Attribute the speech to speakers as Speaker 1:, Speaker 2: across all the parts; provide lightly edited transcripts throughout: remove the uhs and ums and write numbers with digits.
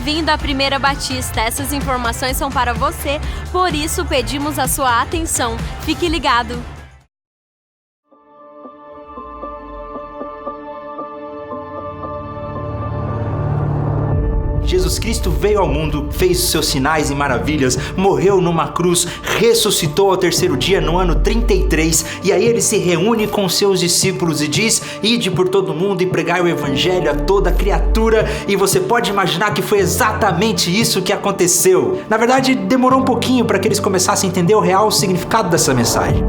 Speaker 1: Bem-vindo à Primeira Batista. Essas informações são para você, por isso pedimos a sua atenção. Fique ligado.
Speaker 2: Jesus Cristo veio ao mundo, fez os seus sinais e maravilhas, morreu numa cruz, ressuscitou ao terceiro dia no ano 33, e aí ele se reúne com seus discípulos e diz: ide por todo mundo e pregai o evangelho a toda criatura. E você pode imaginar que foi exatamente isso que aconteceu. Na verdade, demorou um pouquinho para que eles começassem a entender o real significado dessa mensagem.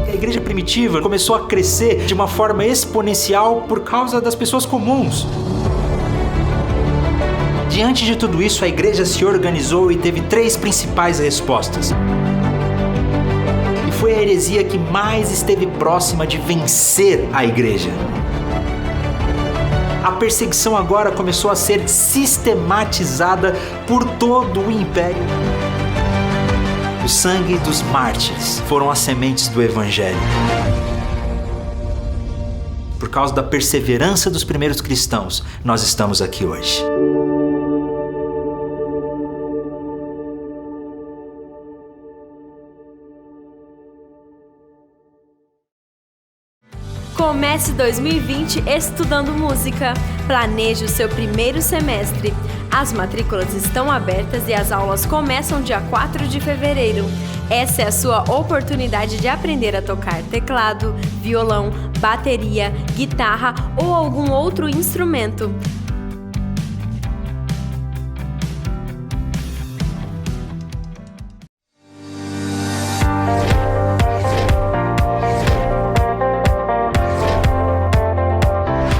Speaker 2: A igreja primitiva começou a crescer de uma forma exponencial por causa das pessoas comuns. Diante de tudo isso, a igreja se organizou e teve 3 principais respostas. E foi a heresia que mais esteve próxima de vencer a igreja. A perseguição agora começou a ser sistematizada por todo o império. O sangue dos mártires foram as sementes do evangelho. Por causa da perseverança dos primeiros cristãos, nós estamos aqui hoje.
Speaker 1: Comece 2020 estudando música. Planeje o seu primeiro semestre. As matrículas estão abertas e as aulas começam dia 4 de fevereiro. Essa é a sua oportunidade de aprender a tocar teclado, violão, bateria, guitarra ou algum outro instrumento.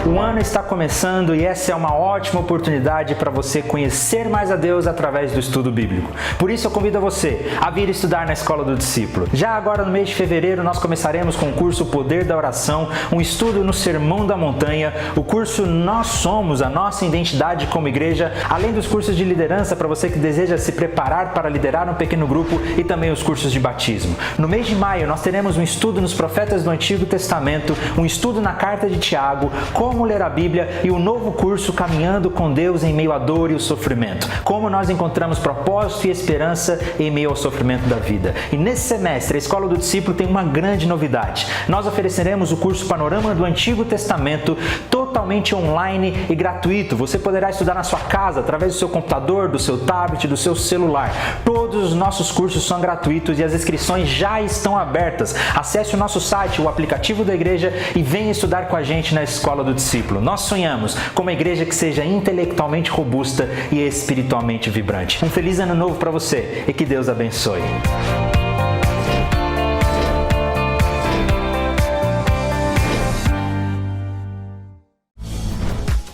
Speaker 2: O ano está começando e essa é uma ótima oportunidade para você conhecer mais a Deus através do estudo bíblico. Por isso eu convido você a vir estudar na Escola do Discípulo. Já agora no mês de fevereiro nós começaremos com o curso Poder da Oração, um estudo no Sermão da Montanha, o curso Nós Somos, a nossa identidade como igreja, além dos cursos de liderança para você que deseja se preparar para liderar um pequeno grupo e também os cursos de batismo. No mês de maio nós teremos um estudo nos profetas do Antigo Testamento, um estudo na Carta de Tiago, como ler a Bíblia e o novo curso Caminhando com Deus em meio à dor e o sofrimento. Como nós encontramos propósito e esperança em meio ao sofrimento da vida. E nesse semestre, a Escola do Discípulo tem uma grande novidade. Nós ofereceremos o curso Panorama do Antigo Testamento totalmente online e gratuito. Você poderá estudar na sua casa, através do seu computador, do seu tablet, do seu celular. Todos os nossos cursos são gratuitos e as inscrições já estão abertas. Acesse o nosso site, o aplicativo da igreja e venha estudar com a gente na Escola do Discípulo. Nós sonhamos com uma igreja que seja intelectualmente robusta e espiritualmente vibrante. Um feliz ano novo para você e que Deus abençoe.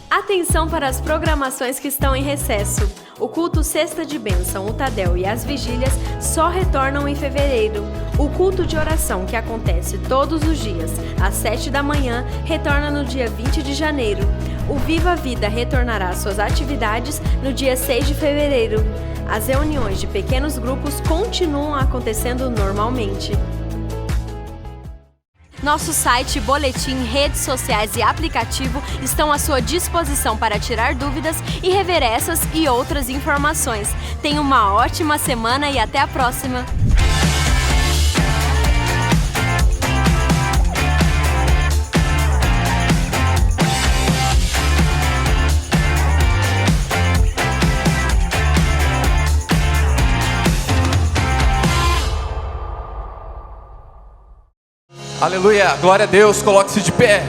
Speaker 1: Atenção para as programações que estão em recesso. O culto Sexta de Bênção, o Tadel e as vigílias só retornam em fevereiro. O culto de oração, que acontece todos os dias, às 7 da manhã, retorna no dia 20 de janeiro. O Viva a Vida retornará às suas atividades no dia 6 de fevereiro. As reuniões de pequenos grupos continuam acontecendo normalmente. Nosso site, boletim, redes sociais e aplicativo estão à sua disposição para tirar dúvidas e rever essas e outras informações. Tenha uma ótima semana e até a próxima!
Speaker 3: Aleluia, glória a Deus, coloque-se de pé,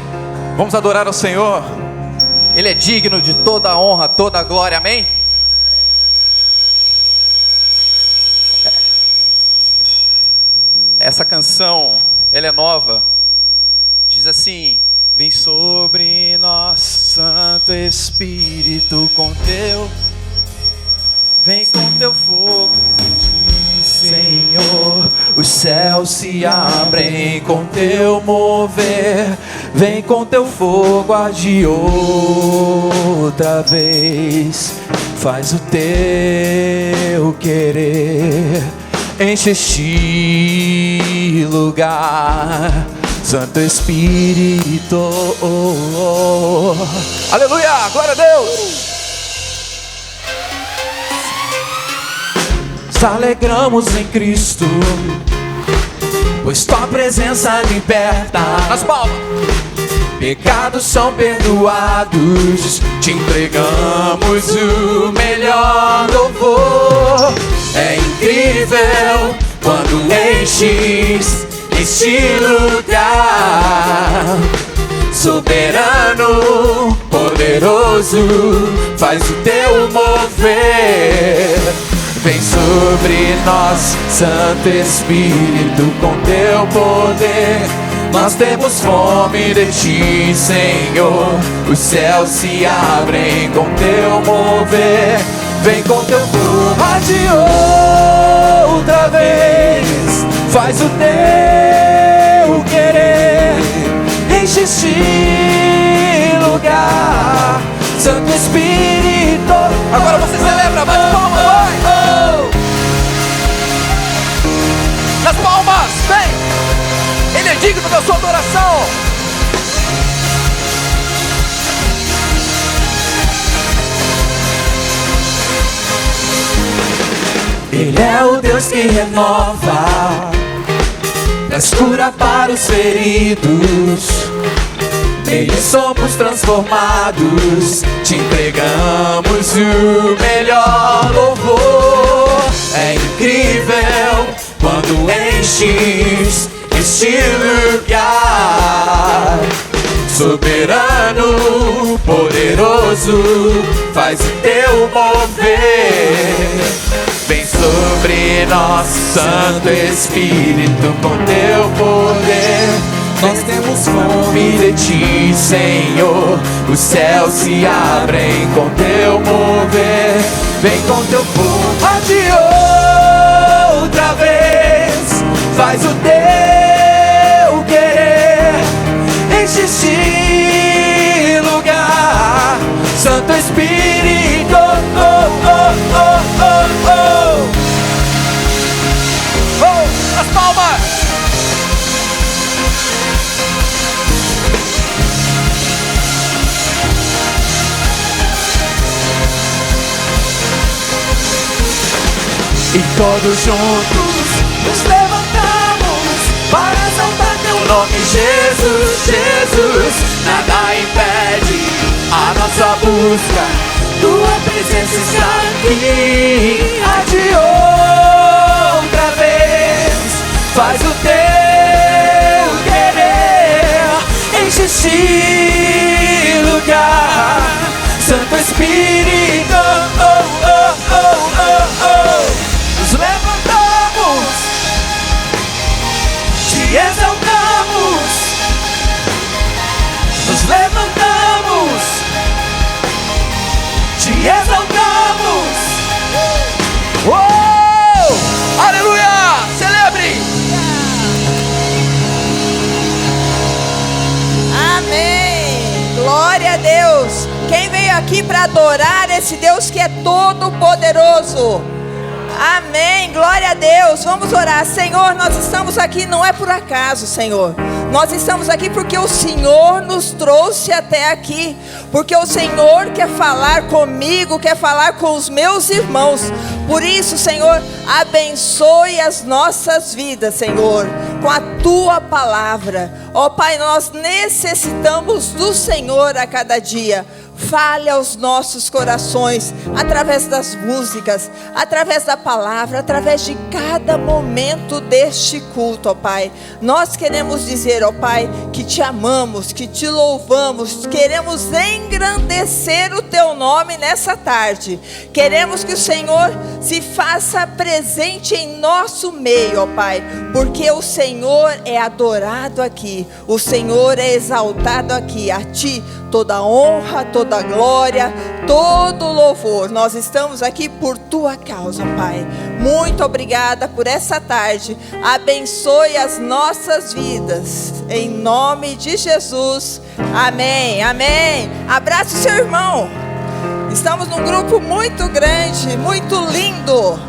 Speaker 3: vamos adorar ao Senhor, Ele é digno de toda a honra, toda a glória, amém? Essa canção, ela é nova, diz assim: vem sobre nós, Santo Espírito, com teu, vem com teu fogo, Senhor, os céus se abrem com teu mover, vem com teu fogo agir outra vez, faz o teu querer, enche este lugar, Santo Espírito, aleluia, glória a Deus. nos alegramos em Cristo, pois tua presença liberta. Nas palmas. Pecados são perdoados, te entregamos o melhor louvor. É incrível quando enches este lugar. Soberano, poderoso, faz o teu mover. Vem sobre nós, Santo Espírito, com teu poder. Nós temos fome de ti, Senhor. Os céus se abrem com teu mover. Vem com teu fogo de outra vez. Faz o teu querer. Enche este lugar, Santo Espírito. Agora você celebra, bate palmas, vai! Nas palmas, vem! Ele é digno da sua adoração. Ele é o Deus que renova, traz cura para os feridos. Nele somos transformados, te entregamos o melhor louvor. É incrível quando enches este lugar. Soberano, poderoso, faz o teu mover. Vem sobre nós, Santo Espírito, com teu poder. Nós temos fome de ti, Senhor. Os céus se abrem com teu mover. Vem com teu fogo de outra vez. Faz o teu querer. Enche este lugar, Santo Espírito. Oh, oh, oh, oh, oh. Oh, as palmas. E todos juntos nos levantamos para exaltar teu nome, Jesus, Jesus. Nada impede a nossa busca, tua presença está aqui. A de outra vez, faz o teu querer. Enche este lugar, Santo Espírito. Oh, oh, oh, oh, oh. Nos levantamos, te exaltamos. Nos levantamos, te exaltamos. Oh! Aleluia! Celebre!
Speaker 4: Amém! Glória a Deus! Quem veio aqui para adorar esse Deus que é todo poderoso? Amém, glória a Deus. Vamos orar. Senhor, nós estamos aqui não é por acaso, Senhor. Nós estamos aqui porque o Senhor nos trouxe até aqui. Porque o Senhor quer falar comigo, quer falar com os meus irmãos. Por isso, Senhor, abençoe as nossas vidas, Senhor, com a tua palavra. Ó Pai, nós necessitamos do Senhor a cada dia. Fale aos nossos corações, através das músicas, através da palavra, através de cada momento deste culto, ó Pai. Nós queremos dizer, ó Pai, que te amamos, que te louvamos, queremos engrandecer o teu nome nessa tarde. Queremos que o Senhor se faça presente em nosso meio, ó Pai, porque o Senhor é adorado aqui, o Senhor é exaltado aqui. A ti toda honra, toda glória, todo louvor. Nós estamos aqui por tua causa, Pai. Muito obrigada por essa tarde. Abençoe as nossas vidas. Em nome de Jesus. Amém, amém. Abraça o seu irmão. Estamos num grupo muito grande, muito lindo.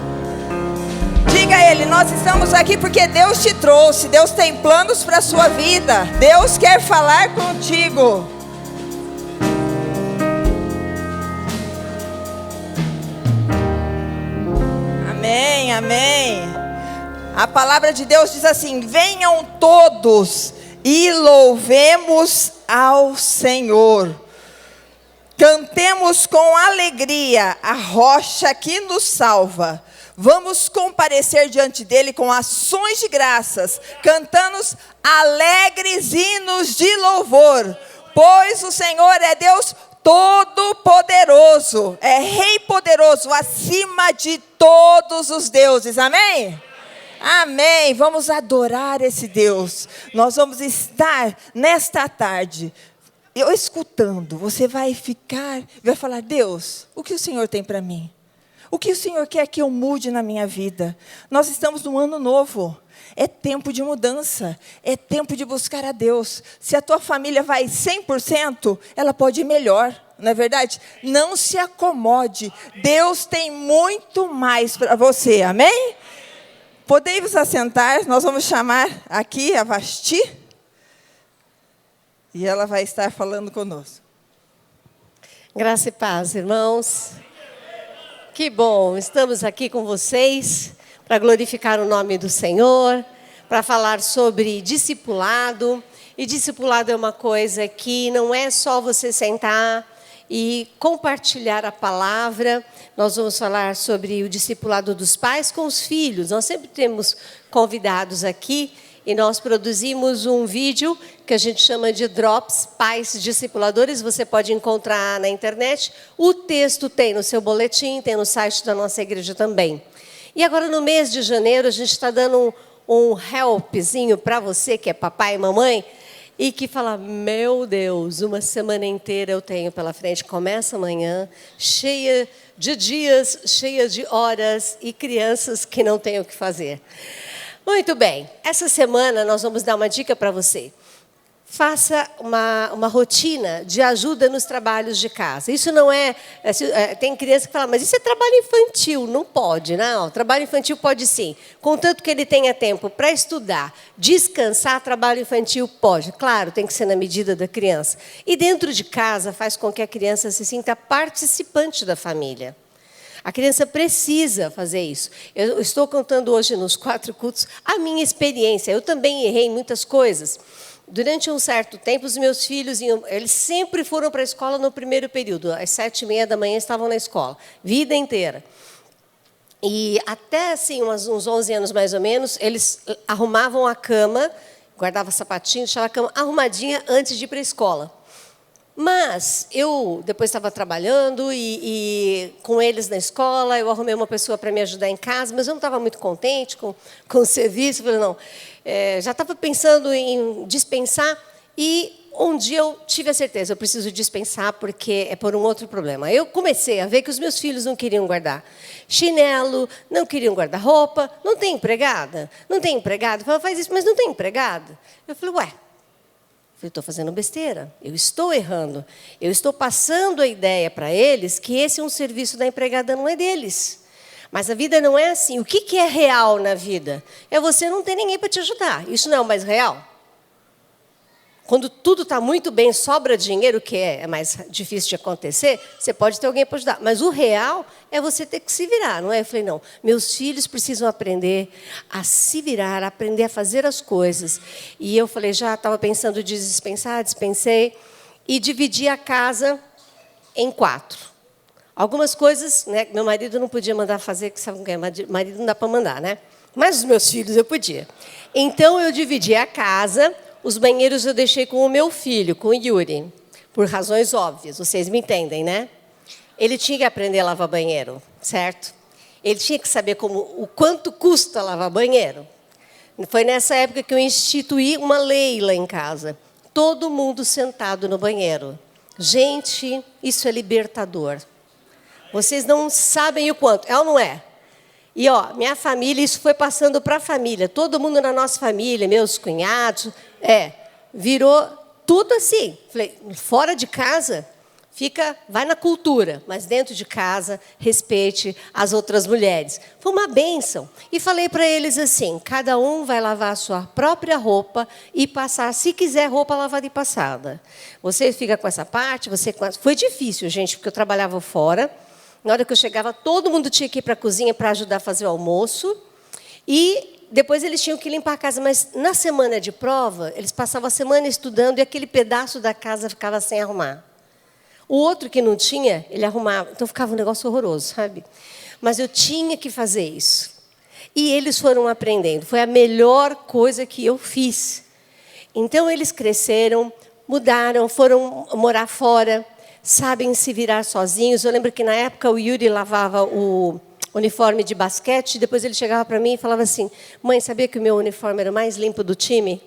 Speaker 4: Diga a ele, nós estamos aqui porque Deus te trouxe. Deus tem planos para a sua vida. Deus quer falar contigo. Amém, amém. A palavra de Deus diz assim: venham todos e louvemos ao Senhor. Cantemos com alegria a rocha que nos salva. Vamos comparecer diante dele com ações de graças, cantando alegres hinos de louvor, pois o Senhor é Deus Todo-Poderoso, é Rei poderoso acima de todos os deuses. Amém? Amém. Vamos adorar esse Deus. Nós vamos estar nesta tarde, eu escutando. Você vai falar: Deus, o que o Senhor tem para mim? O que o Senhor quer que eu mude na minha vida? Nós estamos num ano novo. É tempo de mudança. É tempo de buscar a Deus. Se a tua família vai 100%, ela pode ir melhor. Não é verdade? Não se acomode. Deus tem muito mais para você. Amém? Podem vos assentar. Nós vamos chamar aqui a Vasti. E ela vai estar falando conosco.
Speaker 5: Graça e paz, irmãos. Que bom, estamos aqui com vocês para glorificar o nome do Senhor, para falar sobre discipulado. E discipulado é uma coisa que não é só você sentar e compartilhar a palavra. Nós vamos falar sobre o discipulado dos pais com os filhos. Nós sempre temos convidados aqui e nós produzimos um vídeo que a gente chama de Drops Pais Discipuladores. Você pode encontrar na internet. O texto tem no seu boletim, tem no site da nossa igreja também. E agora, no mês de janeiro, a gente está dando um helpzinho para você que é papai e mamãe e que fala: meu Deus, uma semana inteira eu tenho pela frente. Começa amanhã, cheia de dias, cheia de horas e crianças que não têm o que fazer. Muito bem, essa semana nós vamos dar uma dica para você. Faça uma rotina de ajuda nos trabalhos de casa. Isso não é... Tem criança que fala: mas isso é trabalho infantil. Não pode, não. Trabalho infantil pode sim. Contanto que ele tenha tempo para estudar, descansar, trabalho infantil pode. Claro, tem que ser na medida da criança. E dentro de casa faz com que a criança se sinta participante da família. A criança precisa fazer isso. Eu estou contando hoje nos 4 cultos a minha experiência. Eu também errei em muitas coisas. Durante um certo tempo, os meus filhos eles sempre foram para a escola no primeiro período. Às 7h30 da manhã estavam na escola, vida inteira. E até assim, uns 11 anos mais ou menos, eles arrumavam a cama, guardavam sapatinho, deixavam a cama arrumadinha antes de ir para a escola. Mas eu depois estava trabalhando e com eles na escola, eu arrumei uma pessoa para me ajudar em casa, mas eu não estava muito contente com o serviço. Eu falei: não, já estava pensando em dispensar e um dia eu tive a certeza: eu preciso dispensar porque é por um outro problema. Eu comecei a ver que os meus filhos não queriam guardar chinelo, não queriam guardar roupa. Não tem empregada? Não tem empregada? Eu falei: faz isso, mas não tem empregada? Eu falei: ué. Eu estou fazendo besteira, eu estou errando. Eu estou passando a ideia para eles que esse é um serviço da empregada, não é deles. Mas a vida não é assim. O que é real na vida? É você não ter ninguém para te ajudar. Isso não é o mais real? Quando tudo está muito bem, sobra dinheiro, que é mais difícil de acontecer, você pode ter alguém para ajudar. Mas o real é você ter que se virar, não é? Eu falei: não, meus filhos precisam aprender a se virar, aprender a fazer as coisas. E eu falei: já estava pensando em dispensar, dispensei, e dividi a casa em 4. Algumas coisas, né, meu marido não podia mandar fazer, que sabe o que é? Marido não dá para mandar, né? Mas os meus filhos eu podia. Então, eu dividi a casa. Os banheiros eu deixei com o meu filho, com o Yuri, por razões óbvias, vocês me entendem, né? Ele tinha que aprender a lavar banheiro, certo? Ele tinha que saber o quanto custa lavar banheiro. Foi nessa época que eu instituí uma lei lá em casa. Todo mundo sentado no banheiro. Gente, isso é libertador. Vocês não sabem o quanto, é ou não é? E, minha família, isso foi passando para a família. Todo mundo na nossa família, meus cunhados, virou tudo assim. Falei: fora de casa, vai na cultura, mas dentro de casa, respeite as outras mulheres. Foi uma bênção. E falei para eles assim: cada um vai lavar a sua própria roupa e passar, se quiser, roupa lavada e passada. Você fica com essa parte, Foi difícil, gente, porque eu trabalhava fora. Na hora que eu chegava, todo mundo tinha que ir para a cozinha para ajudar a fazer o almoço. E depois eles tinham que limpar a casa. Mas na semana de prova, eles passavam a semana estudando e aquele pedaço da casa ficava sem arrumar. O outro que não tinha, ele arrumava. Então ficava um negócio horroroso, sabe? Mas eu tinha que fazer isso. E eles foram aprendendo. Foi a melhor coisa que eu fiz. Então eles cresceram, mudaram, foram morar fora, sabem se virar sozinhos. Eu lembro que na época o Yuri lavava o uniforme de basquete, depois ele chegava para mim e falava assim: mãe, sabia que o meu uniforme era o mais limpo do time?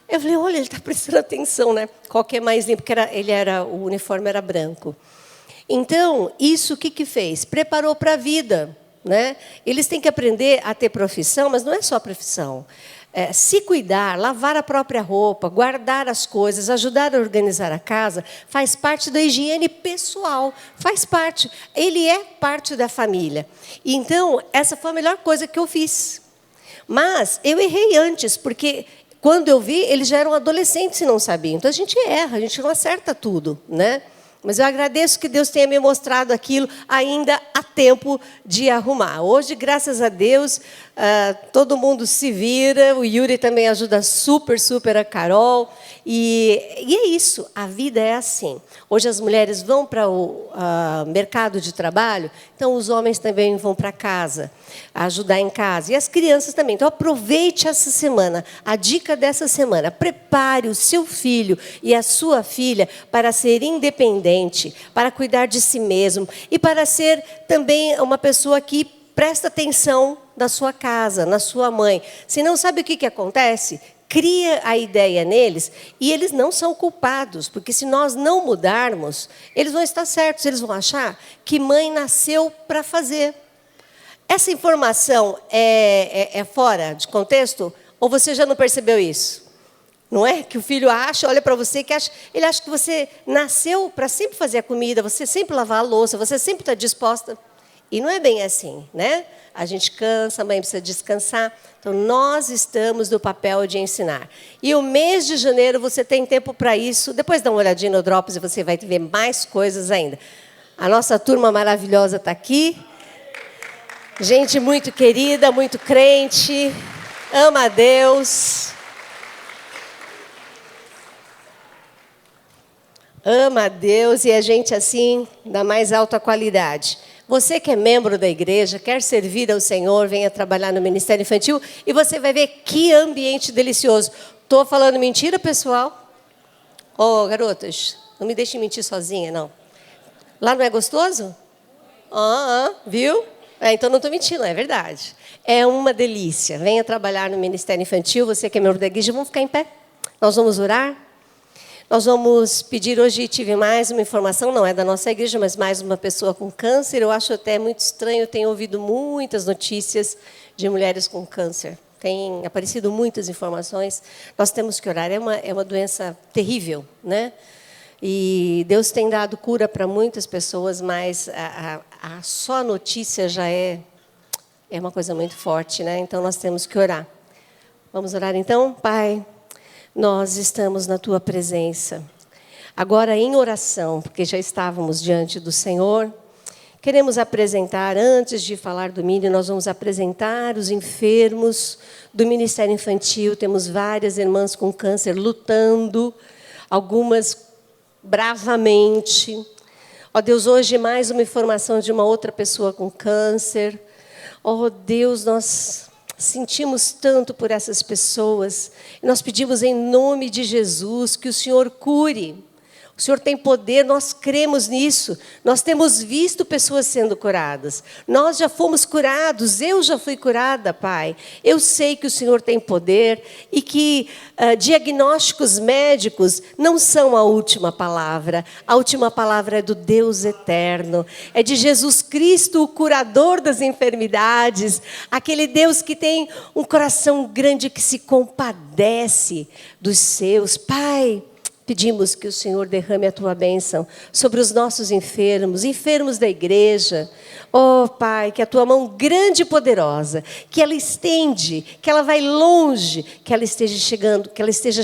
Speaker 5: Eu falei: olha, ele está prestando atenção, né? Qual que é mais limpo? Porque o uniforme era branco. Então, isso o que fez? Preparou para a vida, né? Eles têm que aprender a ter profissão, mas não é só profissão. Se cuidar, lavar a própria roupa, guardar as coisas, ajudar a organizar a casa, faz parte da higiene pessoal, faz parte. Ele é parte da família. Então, essa foi a melhor coisa que eu fiz. Mas eu errei antes, porque quando eu vi, eles já eram adolescentes e não sabiam. Então, a gente erra, a gente não acerta tudo, né? Mas eu agradeço que Deus tenha me mostrado aquilo ainda a tempo de arrumar. Hoje, graças a Deus, todo mundo se vira. O Yuri também ajuda super a Carol. E é isso, a vida é assim. Hoje as mulheres vão para o mercado de trabalho, então os homens também vão para casa, ajudar em casa. E as crianças também. Então aproveite essa semana. A dica dessa semana: prepare o seu filho e a sua filha para ser independente, para cuidar de si mesmo e para ser também uma pessoa que presta atenção na sua casa, na sua mãe. Se não sabe o que acontece, cria a ideia neles e eles não são culpados, porque se nós não mudarmos, eles vão estar certos, eles vão achar que mãe nasceu para fazer. Essa informação é fora de contexto? Ou você já não percebeu isso? Não é? Que o filho olha para você, ele acha que você nasceu para sempre fazer a comida, você sempre lavar a louça, você sempre está disposta. E não é bem assim, né? A gente cansa, a mãe precisa descansar. Então, nós estamos no papel de ensinar. E o mês de janeiro, você tem tempo para isso. Depois dá uma olhadinha no Drops e você vai ver mais coisas ainda. A nossa turma maravilhosa está aqui. Gente muito querida, muito crente, ama a Deus. Ama a Deus e a gente assim, da mais alta qualidade. Você que é membro da igreja, quer servir ao Senhor, venha trabalhar no Ministério Infantil e você vai ver que ambiente delicioso. Estou falando mentira, pessoal? Garotas, não me deixem mentir sozinha, não. Lá não é gostoso? Viu? Então não estou mentindo, é verdade. É uma delícia. Venha trabalhar no Ministério Infantil, você que é membro da igreja, vamos ficar em pé. Nós vamos orar. Nós vamos pedir, hoje tive mais uma informação, não é da nossa igreja, mas mais uma pessoa com câncer. Eu acho até muito estranho, tenho ouvido muitas notícias de mulheres com câncer. Tem aparecido muitas informações. Nós temos que orar, é uma doença terrível, né? E Deus tem dado cura para muitas pessoas, mas só a notícia já é uma coisa muito forte, né? Então nós temos que orar. Vamos orar então? Pai, nós estamos na Tua presença, agora em oração, porque já estávamos diante do Senhor. Queremos apresentar, antes de falar do Mini, nós vamos apresentar os enfermos do Ministério Infantil. Temos várias irmãs com câncer lutando, algumas bravamente. Ó Deus, hoje mais uma informação de uma outra pessoa com câncer. Ó Deus, nós sentimos tanto por essas pessoas. E nós pedimos em nome de Jesus que o Senhor cure. O Senhor tem poder, nós cremos nisso. Nós temos visto pessoas sendo curadas. Nós já fomos curados, eu já fui curada, Pai. Eu sei que o Senhor tem poder e que diagnósticos médicos não são a última palavra. A última palavra é do Deus eterno. É de Jesus Cristo, o curador das enfermidades. Aquele Deus que tem um coração grande, que se compadece dos seus. Pai, pedimos que o Senhor derrame a Tua bênção sobre os nossos enfermos, enfermos da igreja. Oh, Pai, que a Tua mão grande e poderosa, que ela estende, que ela vai longe, que ela esteja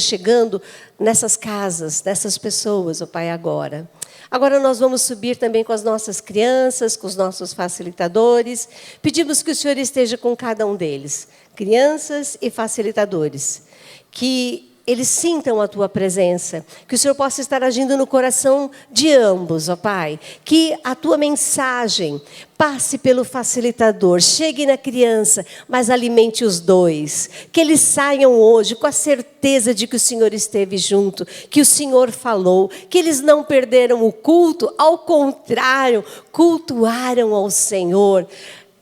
Speaker 5: chegando nessas casas, nessas pessoas, oh Pai, agora. Agora nós vamos subir também com as nossas crianças, com os nossos facilitadores. Pedimos que o Senhor esteja com cada um deles, crianças e facilitadores, que eles sintam a Tua presença, que o Senhor possa estar agindo no coração de ambos, ó Pai, que a Tua mensagem passe pelo facilitador, chegue na criança, mas alimente os dois, que eles saiam hoje com a certeza de que o Senhor esteve junto, que o Senhor falou, que eles não perderam o culto, ao contrário, cultuaram ao Senhor,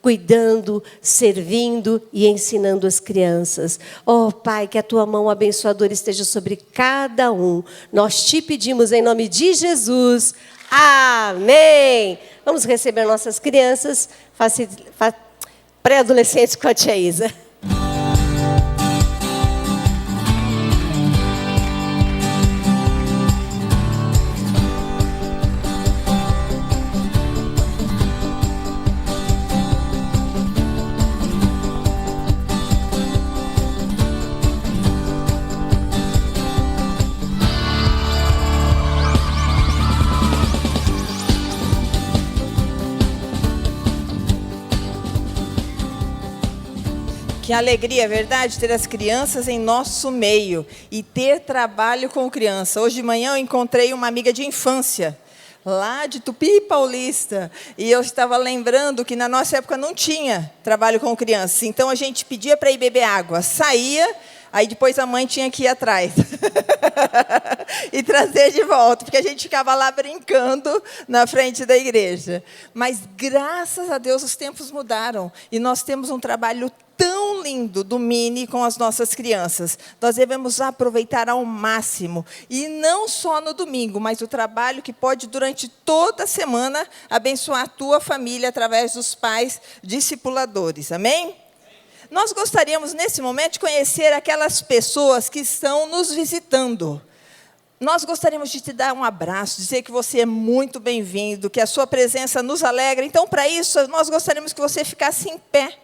Speaker 5: cuidando, servindo e ensinando as crianças. Oh, Pai, que a Tua mão abençoadora esteja sobre cada um. Nós te pedimos em nome de Jesus. Amém. Vamos receber nossas crianças, pré-adolescentes com a tia Isa.
Speaker 4: Que alegria, é verdade, ter as crianças em nosso meio e ter trabalho com criança. Hoje de manhã eu encontrei uma amiga de infância, lá de Tupi Paulista, e eu estava lembrando que na nossa época não tinha trabalho com criança. Então a gente pedia para ir beber água, saía, aí depois a mãe tinha que ir atrás e trazer de volta, porque a gente ficava lá brincando na frente da igreja. Mas graças a Deus os tempos mudaram e nós temos um trabalho tão lindo do Mini com as nossas crianças. Nós devemos aproveitar ao máximo, e não só no domingo, mas o trabalho que pode durante toda a semana abençoar a tua família através dos pais discipuladores. Amém? Nós gostaríamos nesse momento de conhecer aquelas pessoas que estão nos visitando. Nós gostaríamos de te dar um abraço, dizer que você é muito bem-vindo, que a sua presença nos alegra. Então, para isso, nós gostaríamos que você ficasse em pé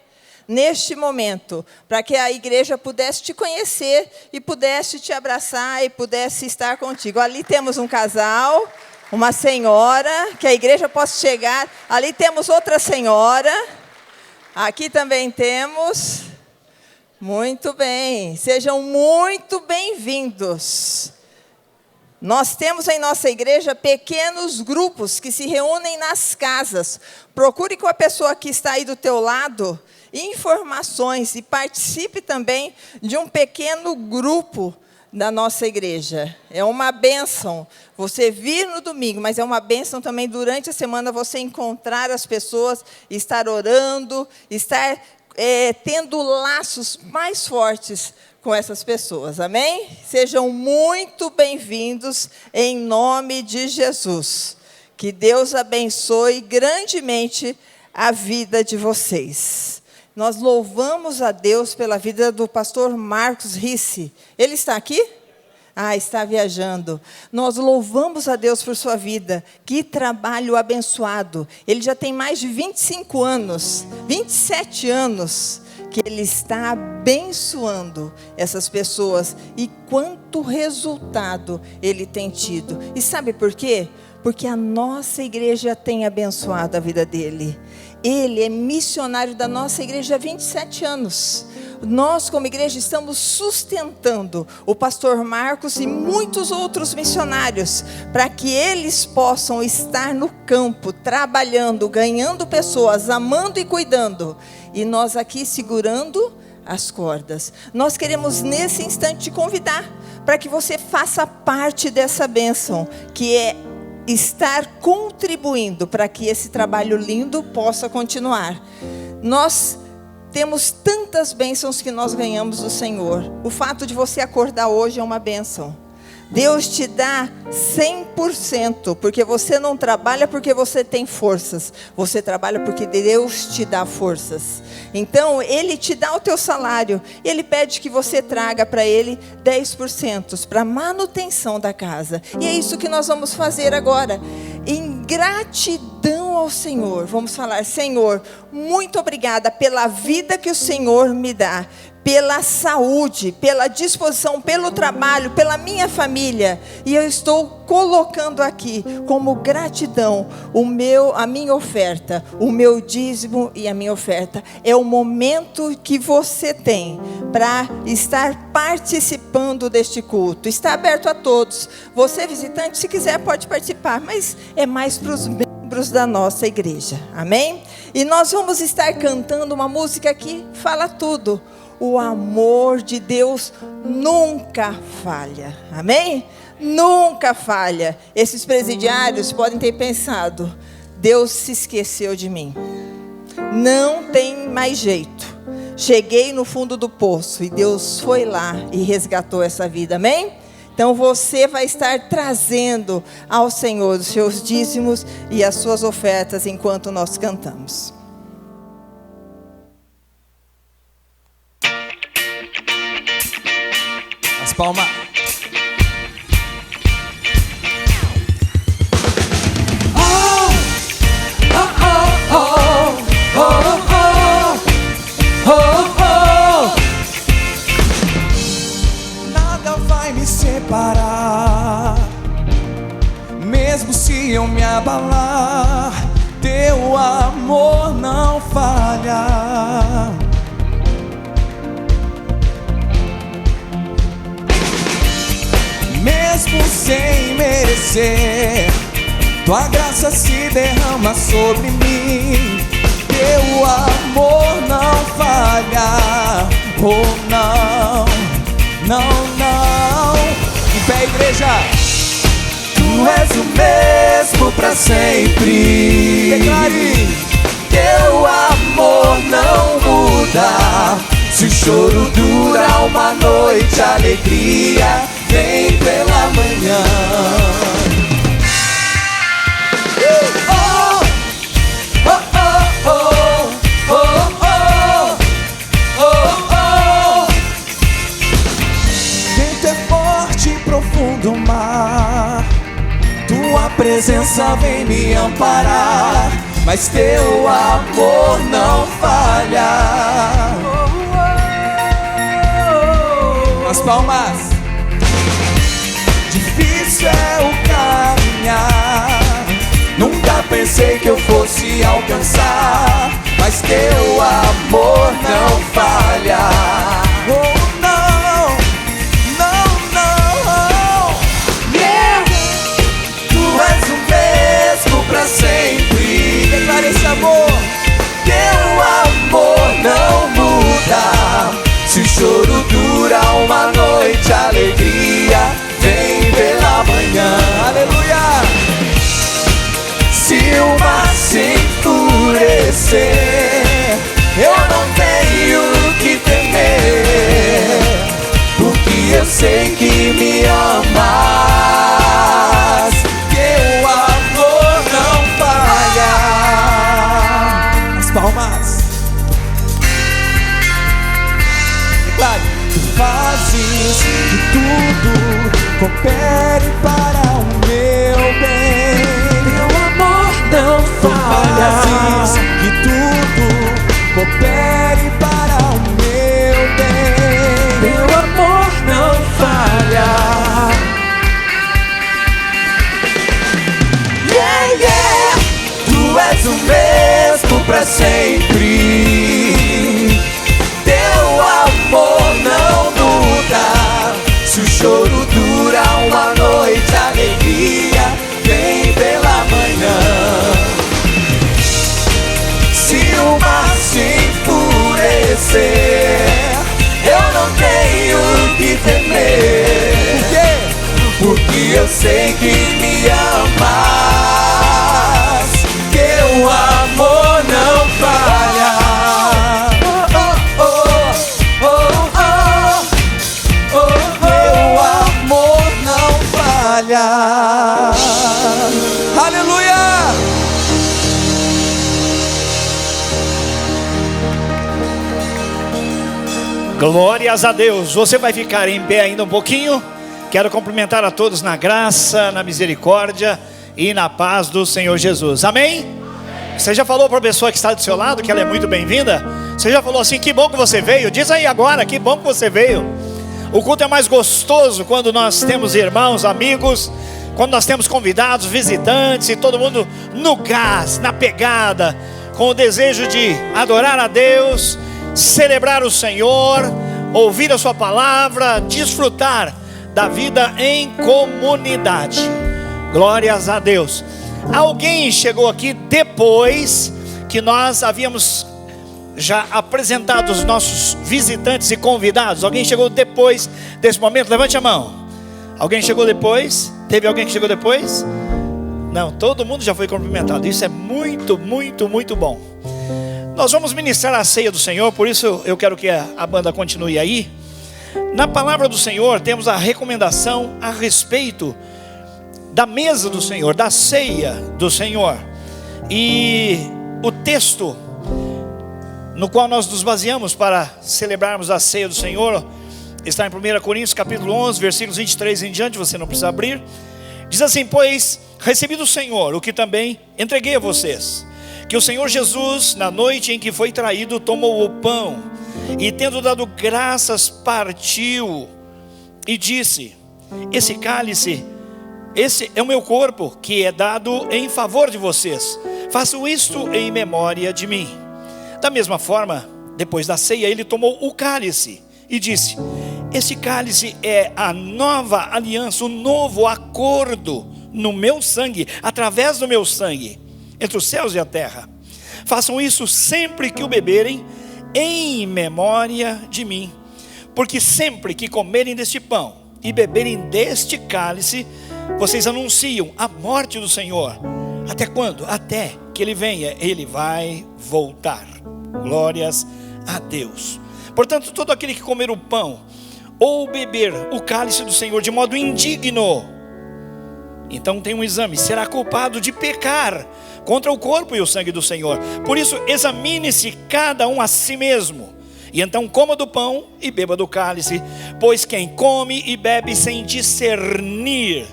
Speaker 4: neste momento, para que a igreja pudesse te conhecer e pudesse te abraçar e pudesse estar contigo. Ali temos um casal, uma senhora, que a igreja possa chegar. Ali temos outra senhora. Aqui também temos. Muito bem, sejam muito bem-vindos. Nós temos em nossa igreja pequenos grupos que se reúnem nas casas. Procure com a pessoa que está aí do teu lado informações e participe também de um pequeno grupo da nossa igreja. É uma bênção você vir no domingo, mas é uma bênção também durante a semana você encontrar as pessoas, estar orando, estar tendo laços mais fortes com essas pessoas. Amém? Sejam muito bem-vindos em nome de Jesus. Que Deus abençoe grandemente a vida de vocês. Nós louvamos a Deus pela vida do pastor Marcos Risse. Ele está aqui? Está viajando. Nós louvamos a Deus por sua vida. Que trabalho abençoado. Ele já tem mais de 25 anos, 27 anos, que ele está abençoando essas pessoas. E quanto resultado ele tem tido. E sabe por quê? Porque a nossa igreja tem abençoado a vida dele. Ele é missionário da nossa igreja há 27 anos. Nós, como igreja, estamos sustentando o pastor Marcos e muitos outros missionários, para que eles possam estar no campo, trabalhando, ganhando pessoas, amando e cuidando. E nós aqui segurando as cordas. Nós queremos nesse instante te convidar para que você faça parte dessa bênção, que é estar contribuindo para que esse trabalho lindo possa continuar. Nós temos tantas bênçãos que nós ganhamos do Senhor. O fato de você acordar hoje é uma bênção. Deus te dá 100%, porque você não trabalha porque você tem forças. Você trabalha porque Deus te dá forças. Então, Ele te dá o teu salário. Ele pede que você traga para Ele 10% para manutenção da casa. E é isso que nós vamos fazer agora. Em gratidão ao Senhor, vamos falar: Senhor, muito obrigada pela vida que o Senhor me dá. pela saúde, pela disposição, pelo trabalho, pela minha família. E eu estou colocando aqui como gratidão a minha oferta, o meu dízimo e a minha oferta. É o momento que você tem para estar participando deste culto. Está aberto a todos. Você, visitante, se quiser pode participar, mas é mais para os membros da nossa igreja. Amém? E nós vamos estar cantando uma música que fala tudo. O amor de Deus nunca falha. Amém? Nunca falha. Esses presidiários podem ter pensado: Deus se esqueceu de mim. Não tem mais jeito. Cheguei no fundo do poço e Deus foi lá e resgatou essa vida. Amém? Então você vai estar trazendo ao Senhor os seus dízimos e as suas ofertas enquanto nós cantamos.
Speaker 3: As palmas.
Speaker 6: Nada vai me separar, mesmo se eu me abalar. Teu amor não falha. Mesmo sem merecer, tua graça se derrama sobre mim. Teu amor não falha. Oh não, não, não. Em pé, igreja. Tu és o mesmo pra sempre. Declare. Teu amor não muda. Se o choro dura uma noite, a alegria vem pela manhã. Oh, oh, oh, oh, oh, oh, oh, oh. Vento é forte e profundo mar, tua presença vem me amparar, mas teu amor não falha. As palmas. Difícil é o caminhar, nunca pensei que eu fosse alcançar, mas teu amor não falha. Oh não, não, não. Yeah. Tu és o mesmo pra sempre. Declare esse amor. Teu amor não muda. Se o choro dura uma noite, a alegria vem pela manhã. Aleluia. Se o mar se enfurecer, eu não tenho que temer, porque eu sei que me amas. Teu amor não falha. As palmas. Declare. Tu fazes que tudo coopere para o meu bem. Teu amor não falha. Tu fazes que tudo coopere para o meu bem. Teu amor não falha. Yeah, yeah. Tu és o mesmo pra sempre. Teu amor não muda. Se o choro dura uma noite, a alegria vem pela manhã. Se o mar se enfurecer, eu não tenho que temer. Por quê? Porque eu sei que me amas. Teu amor não falha. Aleluia!
Speaker 7: Glórias a Deus. Você vai ficar em pé ainda um pouquinho. Quero cumprimentar a todos na graça, na misericórdia e na paz do Senhor Jesus. Amém? Você já falou para a pessoa que está do seu lado que ela é muito bem-vinda? Você já falou assim, que bom que você veio? Diz aí agora, que bom que você veio. O culto é mais gostoso quando nós temos irmãos, amigos, quando nós temos convidados, visitantes e todo mundo no gás, na pegada, com o desejo de adorar a Deus, celebrar o Senhor, ouvir a sua palavra, desfrutar da vida em comunidade. Glórias a Deus. Alguém chegou aqui depois que nós havíamos já apresentado os nossos visitantes e convidados? Alguém chegou depois desse momento? Levante a mão. Alguém chegou depois? Teve alguém que chegou depois? Não, todo mundo já foi cumprimentado. Isso é muito, muito, muito bom. Nós vamos ministrar a ceia do Senhor, por isso eu quero que a banda continue aí. Na palavra do Senhor temos a recomendação a respeito da mesa do Senhor, da ceia do Senhor. E o texto no qual nós nos baseamos para celebrarmos a ceia do Senhor está em 1 Coríntios capítulo 11, versículos 23 em diante, você não precisa abrir. Diz assim: pois recebi do Senhor o que também entreguei a vocês, que o Senhor Jesus, na noite em que foi traído, tomou o pão e, tendo dado graças, partiu e disse: esse cálice, esse é o meu corpo, que é dado em favor de vocês. Façam isto em memória de mim. Da mesma forma, depois da ceia, ele tomou o cálice e disse: esse cálice é a nova aliança, o novo acordo no meu sangue, através do meu sangue, entre os céus e a terra. Façam isso sempre que o beberem, em memória de mim. Porque sempre que comerem deste pão e beberem deste cálice, vocês anunciam a morte do Senhor. Até quando? Até que Ele venha. Ele vai voltar. Glórias a Deus. Portanto, todo aquele que comer o pão ou beber o cálice do Senhor de modo indigno, então tem um exame, será culpado de pecar contra o corpo e o sangue do Senhor. Por isso, examine-se cada um a si mesmo, e então coma do pão e beba do cálice. Pois quem come e bebe sem discernir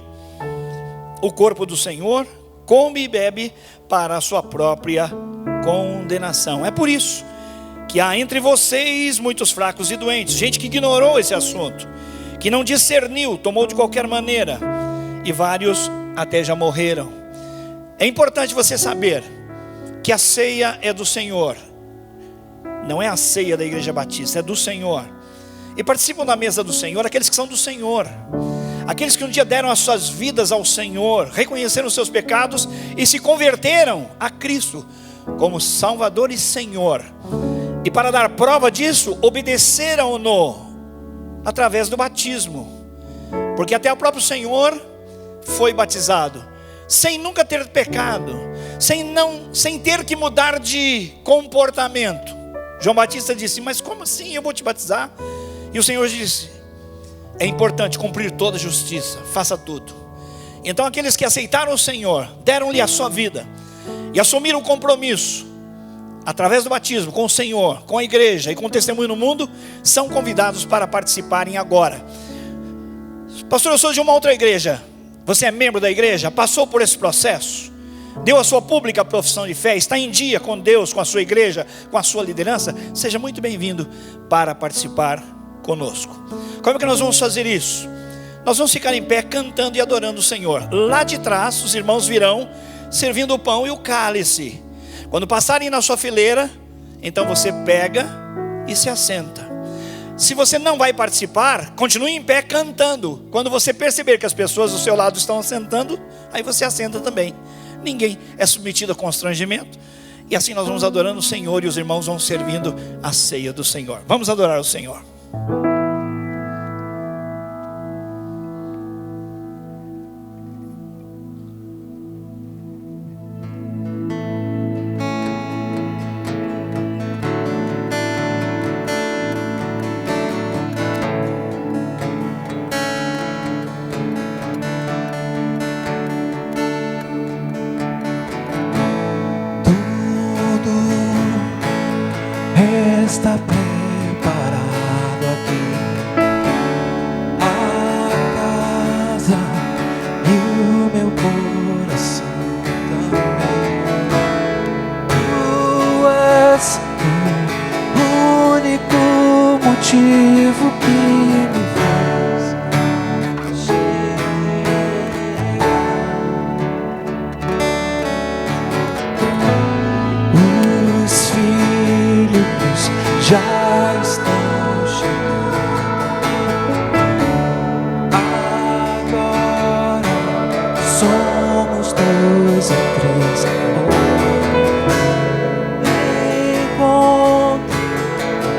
Speaker 7: o corpo do Senhor, come e bebe para a sua própria condenação. É por isso que há entre vocês muitos fracos e doentes, gente que ignorou esse assunto, que não discerniu, tomou de qualquer maneira, e vários até já morreram. É importante você saber que a ceia é do Senhor, não é a ceia da Igreja Batista, é do Senhor. E participam da mesa do Senhor aqueles que são do Senhor, aqueles que um dia deram as suas vidas ao Senhor, reconheceram os seus pecados e se converteram a Cristo como Salvador e Senhor. E para dar prova disso, obedeceram-no através do batismo. Porque até o próprio Senhor foi batizado, sem nunca ter pecado, sem ter que mudar de comportamento. João Batista disse: mas como assim eu vou te batizar? E o Senhor disse: é importante cumprir toda a justiça, faça tudo. Então aqueles que aceitaram o Senhor, deram-lhe a sua vida e assumiram o compromisso através do batismo com o Senhor, com a igreja e com o testemunho no mundo, são convidados para participarem agora. Pastor, eu sou de uma outra igreja. Você é membro da igreja? Passou por esse processo? Deu a sua pública profissão de fé? Está em dia com Deus, com a sua igreja, com a sua liderança? Seja muito bem-vindo para participar conosco. Como é que nós vamos fazer isso? Nós vamos ficar em pé cantando e adorando o Senhor. Lá de trás os irmãos virão servindo o pão e o cálice. Quando passarem na sua fileira, então você pega e se assenta. Se você não vai participar, continue em pé cantando. Quando você perceber que as pessoas do seu lado estão assentando, aí você assenta também. Ninguém é submetido a constrangimento. E assim nós vamos adorando o Senhor e os irmãos vão servindo a ceia do Senhor. Vamos adorar o Senhor.
Speaker 6: Está preparado aqui. dois ou três. Encontre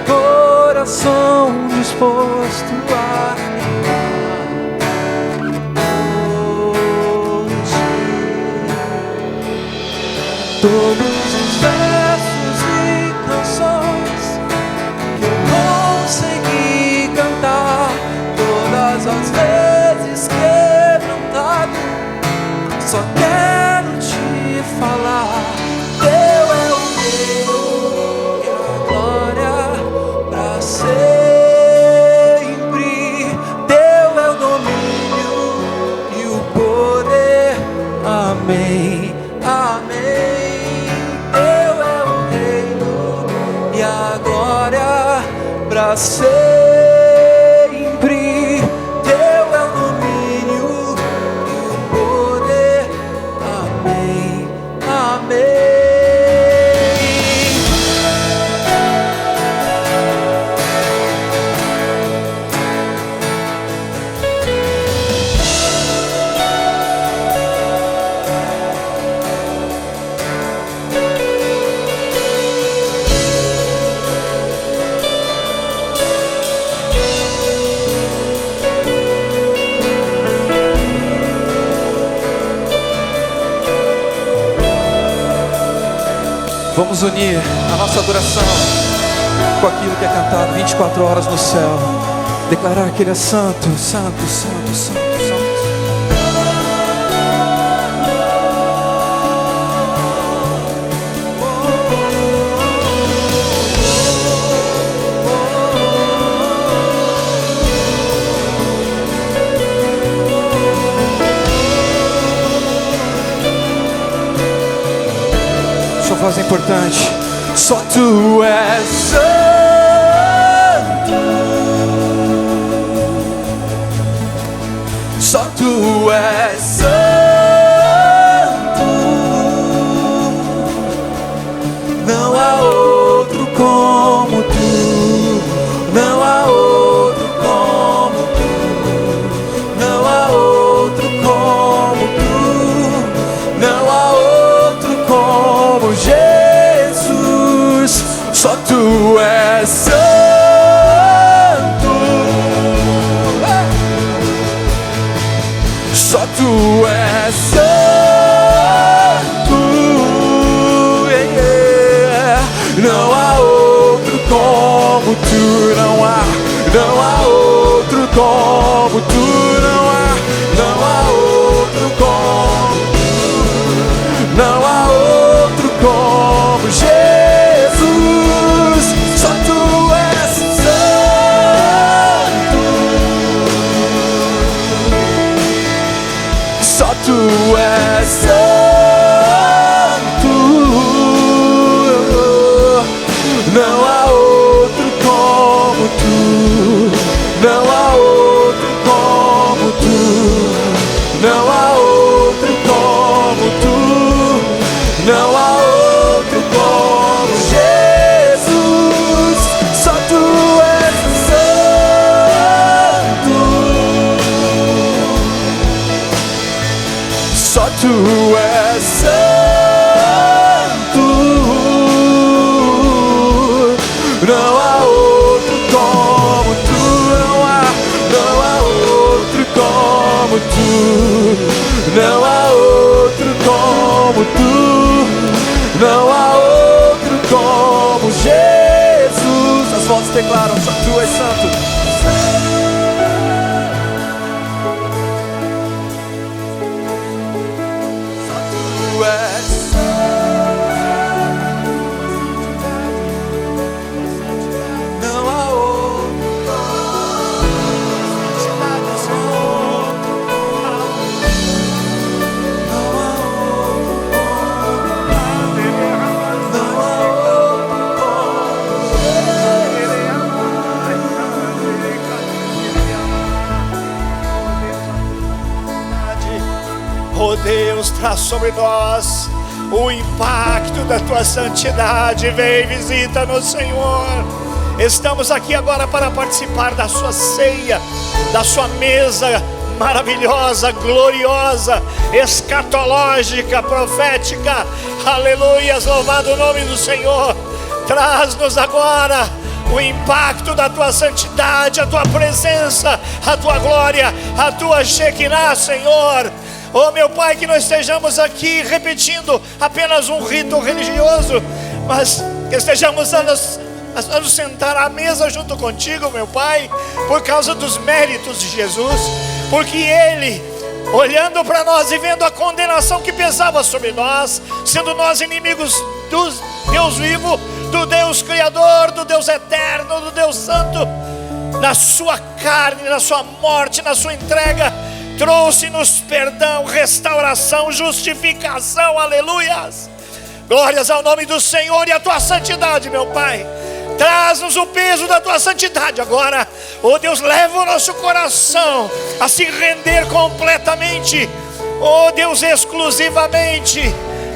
Speaker 6: coração disposto a todos os versos e canções que eu consegui cantar, todas as vezes quebrantado, só quero te falar. Teu é o reino e a glória pra sempre. Teu é o domínio e o poder. Amém, amém. Pra sempre, teu é o domínio e o poder. Amém, amém. Vamos unir a nossa adoração com aquilo que é cantado 24 horas no céu. Declarar que Ele é santo, santo, santo, santo, santo. Sua voz é importante. Só Tu és santo. Só Tu és santo. Não há outro como Tu. Não há outro como Tu. Não há outro como Tu. Não há outro como Jesus. Só Tu és santo. Só Tu és santo. Não há outro como Tu. Não há outro como Tu. Não há outro como Tu. Não há outro como Jesus. Só Tu és santo. Só Tu és santo. Não há outro como Tu. Não há outro como Tu. Não há outro como Tu. Não há outro como Jesus. Só Tu és santo. Só Tu és santo. Não há outro como Tu. Não há outro como Tu. Não há outro como Tu. Não há outro como Jesus. As vozes declaram: só Tu és santo. Só Tu és santo. Não há outro
Speaker 7: Oh Deus, traz sobre nós o impacto da Tua santidade. Vem, visita-nos, Senhor. Estamos aqui agora para participar da Sua ceia, da Sua mesa maravilhosa, gloriosa, escatológica, profética. Aleluias, louvado o nome do Senhor. Traz-nos agora o impacto da tua santidade, a tua presença, a tua glória, a tua Shekinah, Senhor. Oh meu Pai, que nós estejamos aqui repetindo apenas um rito religioso, mas que estejamos a nos sentar à mesa junto contigo, meu Pai, por causa dos méritos de Jesus, porque Ele, olhando para nós e vendo a condenação que pesava sobre nós, sendo nós inimigos do Deus vivo, do Deus Criador, do Deus eterno, do Deus Santo, na sua carne, na sua morte, na sua entrega, trouxe-nos perdão, restauração, justificação. Aleluias, glórias ao nome do Senhor e à tua santidade, meu Pai. Traz-nos o peso da tua santidade agora. Oh Deus, leva o nosso coração a se render completamente, oh Deus, exclusivamente,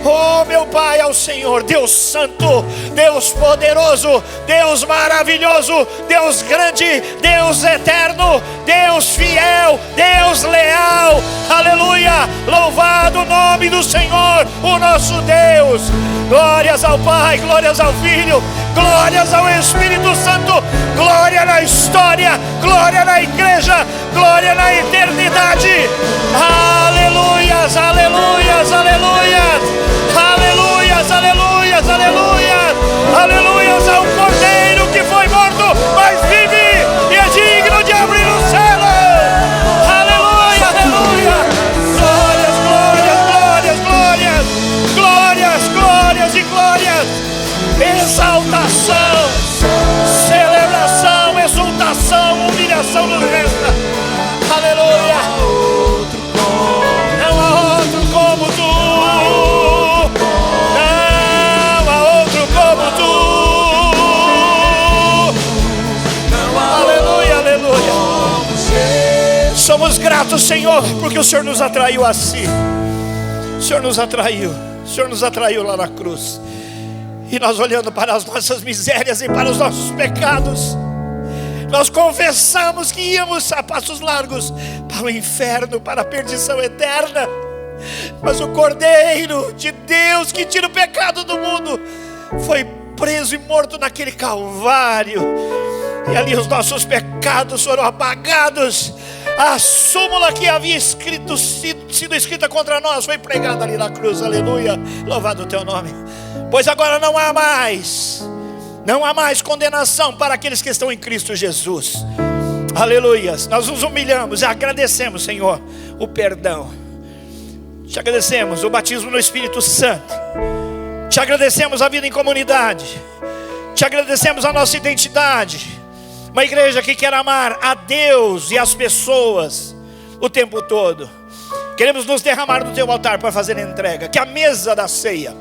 Speaker 7: oh meu Pai, ao Senhor. Deus santo, Deus poderoso, Deus maravilhoso, Deus grande, Deus eterno, Deus fiel, Deus leal. Aleluia, louvado o nome do Senhor, o nosso Deus. Glórias ao Pai, glórias ao Filho, glórias ao Espírito Santo. Glória na história, glória na igreja, glória na eternidade. Aleluias, aleluias, aleluias, aleluias, aleluias, aleluias, aleluias ao Cordeiro que foi morto, mas vive e é digno de abrir o céu. Aleluia, aleluia. Glórias, glórias, glórias, glórias, glórias, glórias e glórias. Exaltação, celebração, exultação, humilhação nos resta. Aleluia. Não há outro como tu. Não há outro como tu. Aleluia, aleluia. Somos gratos, Senhor, porque o Senhor nos atraiu a si. O Senhor nos atraiu. O Senhor nos atraiu lá na cruz. E nós, olhando para as nossas misérias e para os nossos pecados, nós confessamos que íamos a passos largos para o inferno, para a perdição eterna. Mas o Cordeiro de Deus que tira o pecado do mundo foi preso e morto naquele Calvário. E ali os nossos pecados foram apagados. A súmula que havia sido escrita contra nós foi pregada ali na cruz. Aleluia, louvado o teu nome. Pois agora não há mais condenação para aqueles que estão em Cristo Jesus. Aleluias, nós nos humilhamos e agradecemos, Senhor, o perdão. Te agradecemos o batismo no Espírito Santo. Te agradecemos a vida em comunidade. Te agradecemos a nossa identidade. Uma igreja que quer amar a Deus e as pessoas o tempo todo. Queremos nos derramar no teu altar para fazer a entrega. Que a mesa da ceia,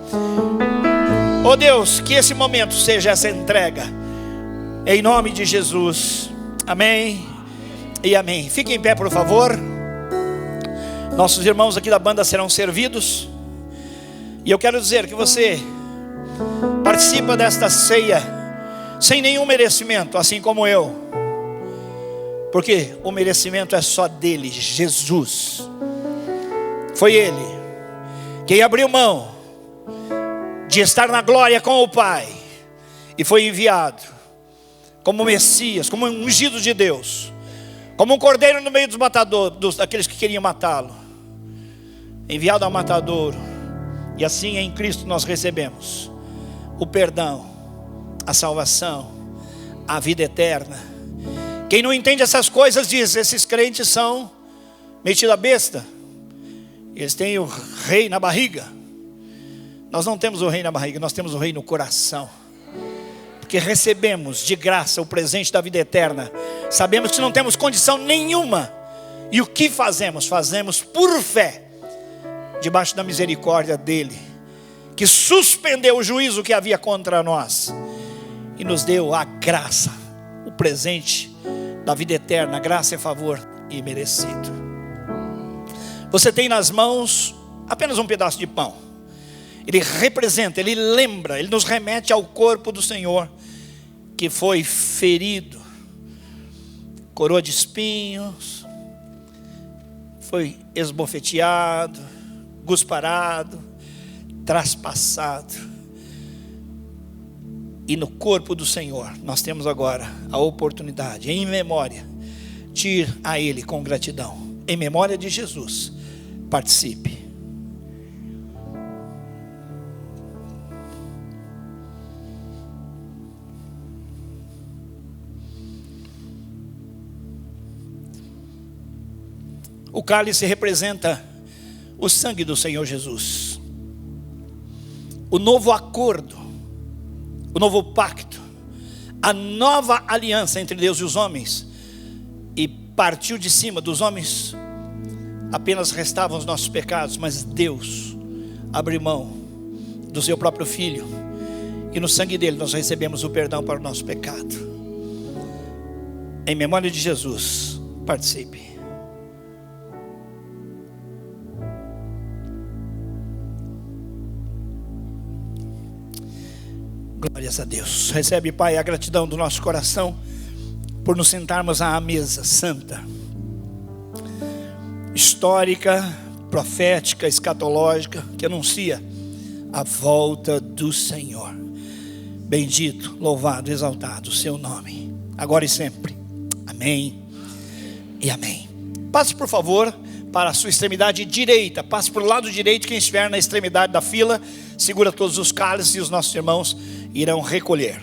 Speaker 7: oh Deus, que esse momento seja essa entrega. Em nome de Jesus. Amém e amém. Fique em pé, por favor. Nossos irmãos aqui da banda serão servidos. E eu quero dizer que você participa desta ceia sem nenhum merecimento, assim como eu. Porque o merecimento é só dele, Jesus. Foi ele quem abriu mão de estar na glória com o Pai e foi enviado como Messias, como um ungido de Deus, como um cordeiro no meio dos matadores, daqueles que queriam matá-lo, enviado ao matadouro. E assim em Cristo nós recebemos o perdão, a salvação, a vida eterna. Quem não entende essas coisas diz: esses crentes são metidos a besta, eles têm o rei na barriga. Nós não temos o rei na barriga, nós temos o rei no coração. Porque recebemos de graça o presente da vida eterna. Sabemos que não temos condição nenhuma. E o que fazemos? Fazemos por fé, debaixo da misericórdia dele, que suspendeu o juízo que havia contra nós e nos deu a graça, o presente da vida eterna, graça e favor imerecido. Você tem nas mãos apenas um pedaço de pão. Ele representa, ele lembra, ele nos remete ao corpo do Senhor, que foi ferido, coroa de espinhos, foi esbofeteado, gusparado, traspassado. E no corpo do Senhor, nós temos agora a oportunidade, em memória, de ir a Ele com gratidão. Em memória de Jesus, participe. O cálice representa o sangue do Senhor Jesus, o novo acordo, o novo pacto, a nova aliança entre Deus e os homens. E partiu de cima dos homens, apenas restavam os nossos pecados, mas Deus abriu mão do seu próprio Filho, e no sangue dele nós recebemos o perdão para o nosso pecado. Em memória de Jesus, participe. Glórias a Deus. Recebe, Pai, a gratidão do nosso coração por nos sentarmos à mesa santa, histórica, profética, escatológica, que anuncia a volta do Senhor. Bendito, louvado, exaltado o seu nome, agora e sempre. Amém e amém. Passe, por favor, para a sua extremidade direita. Passe para o lado direito. Quem estiver na extremidade da fila, segura todos os cálices e os nossos irmãos irão recolher.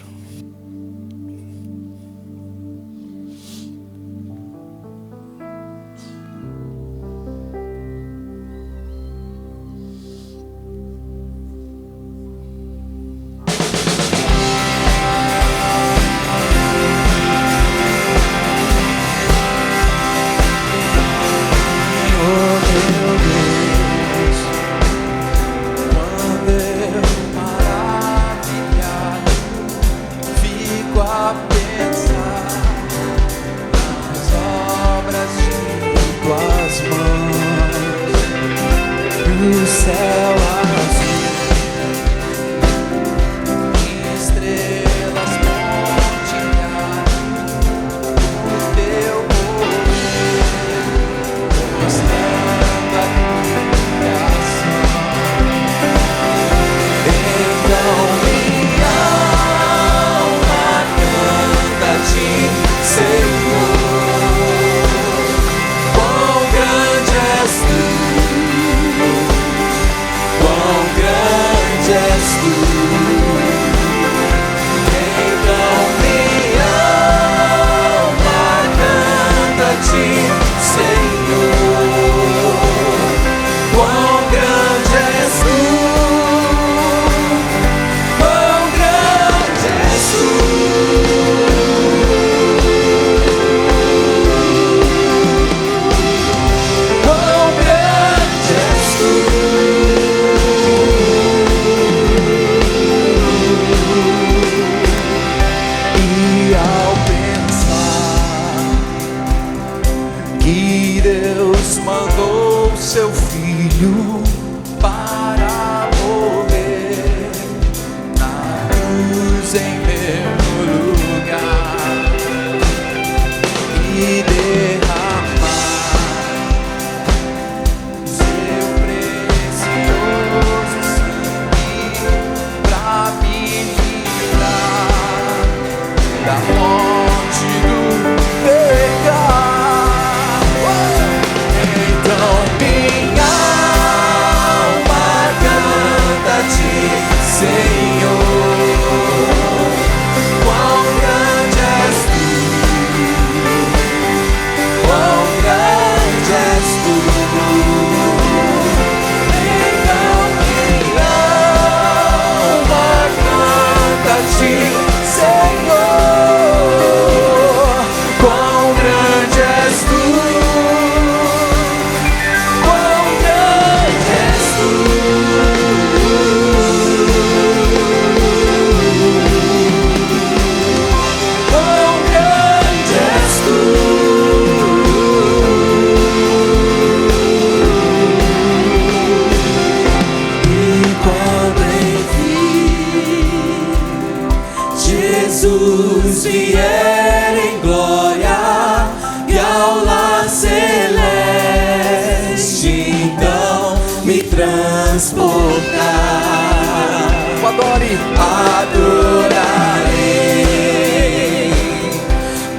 Speaker 6: Quão transportar.
Speaker 3: Adore.
Speaker 6: Adorarei,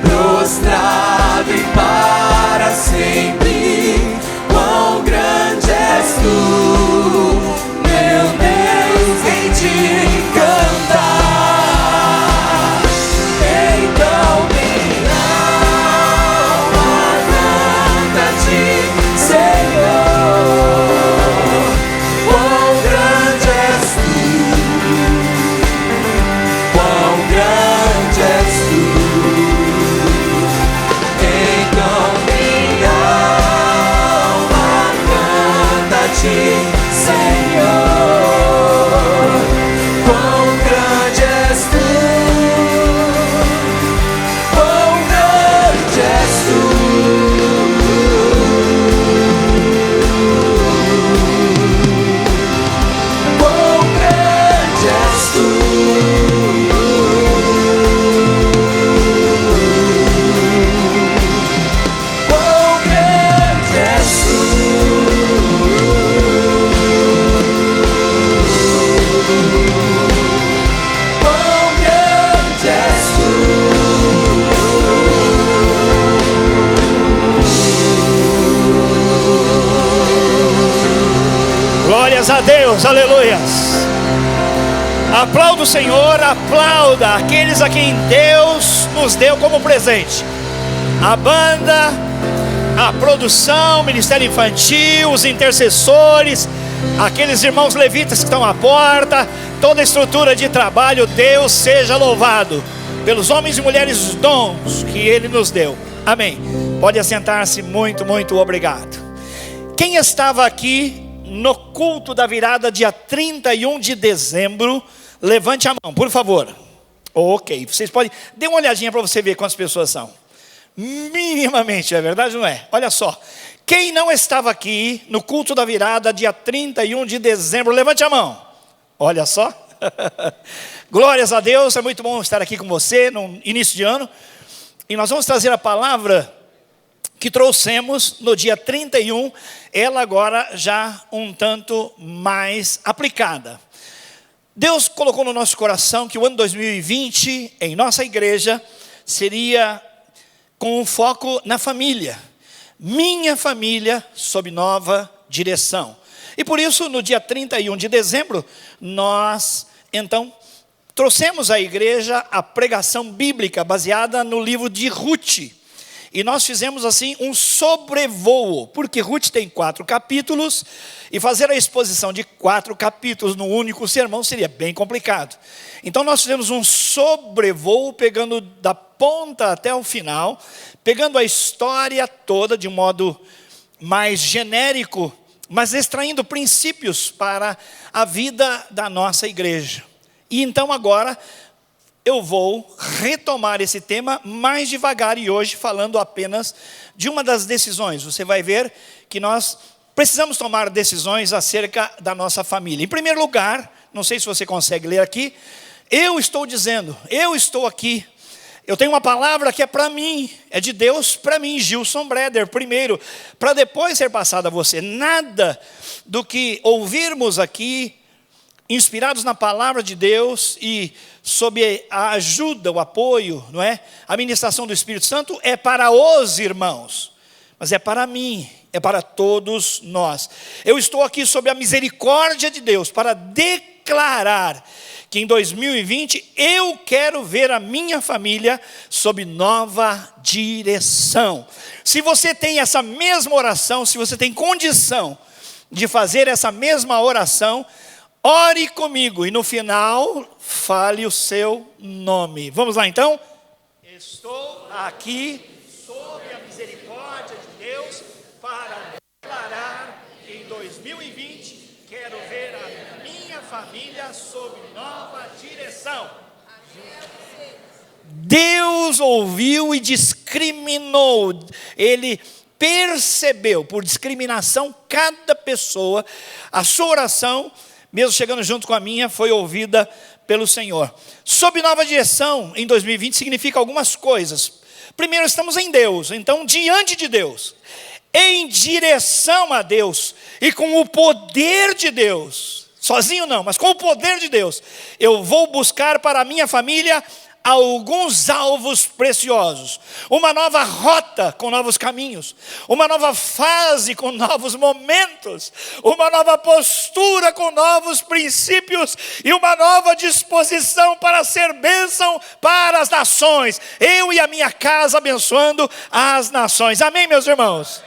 Speaker 6: prostrado e para sempre. Quão grande és tu, meu Deus, em ti cantar. Então minha alma canta-te, Senhor. Quão grande és tu, quão grande és tu. Então minha alma canta-te, Senhor. Quão grande és tu, quão grande és tu. Quão grande és tu. Quão grande és tu. Quão grande és tu.
Speaker 7: Glórias a Deus, aleluias. Aplauda o Senhor, aplauda aqueles a quem Deus nos deu como presente. A banda, a produção, o ministério infantil, os intercessores, aqueles irmãos levitas que estão à porta, toda a estrutura de trabalho. Deus seja louvado pelos homens e mulheres dons que Ele nos deu. Amém. Pode assentar-se, muito obrigado. Quem estava aqui no culto da virada dia 31 de dezembro, levante a mão, por favor. Ok, vocês podem, dê uma olhadinha para você ver quantas pessoas são. Minimamente, é verdade ou não é? Olha só, quem não estava aqui no culto da virada dia 31 de dezembro, levante a mão. Olha só. Glórias a Deus, é muito bom estar aqui com você no início de ano. E nós vamos trazer a palavra que trouxemos no dia 31, ela agora já um tanto mais aplicada. Deus colocou no nosso coração que o ano 2020, em nossa igreja, seria com um foco na família. Minha família sob nova direção. E por isso, no dia 31 de dezembro, nós, então, trouxemos à igreja a pregação bíblica baseada no livro de Ruth. E nós fizemos assim um sobrevoo, porque Ruth tem 4 capítulos, e fazer a exposição de 4 capítulos no único sermão seria bem complicado. Então nós fizemos um sobrevoo, pegando da ponta até o final, pegando a história toda de um modo mais genérico, mas extraindo princípios para a vida da nossa igreja. E então agora eu vou retomar esse tema mais devagar e hoje falando apenas de uma das decisões. Você vai ver que nós precisamos tomar decisões acerca da nossa família. Em primeiro lugar, não sei se você consegue ler aqui, eu estou dizendo, eu estou aqui. Eu tenho uma palavra que é para mim, é de Deus para mim, Gilson Breder, primeiro, para depois ser passada a você. Nada do que ouvirmos aqui, inspirados na palavra de Deus e sob a ajuda, o apoio, não é? A ministração do Espírito Santo é para os irmãos, mas é para mim, é para todos nós. Eu estou aqui sob a misericórdia de Deus para declarar que em 2020 eu quero ver a minha família sob nova direção. Se você tem essa mesma oração, se você tem condição de fazer essa mesma oração, ore comigo e no final fale o seu nome. Vamos lá então? Estou aqui sob a misericórdia de Deus para declarar que em 2020 quero ver a minha família sob nova direção. Deus ouviu e discriminou. Ele percebeu por discriminação cada pessoa. A sua oração, mesmo chegando junto com a minha, foi ouvida pelo Senhor. Sob nova direção, em 2020, significa algumas coisas. Primeiro, estamos em Deus, então diante de Deus, em direção a Deus. E com o poder de Deus, sozinho não, mas com o poder de Deus, eu vou buscar para a minha família alguns alvos preciosos, uma nova rota com novos caminhos, uma nova fase com novos momentos, uma nova postura com novos princípios e uma nova disposição para ser bênção para as nações. Eu e a minha casa abençoando as nações. Amém, meus irmãos?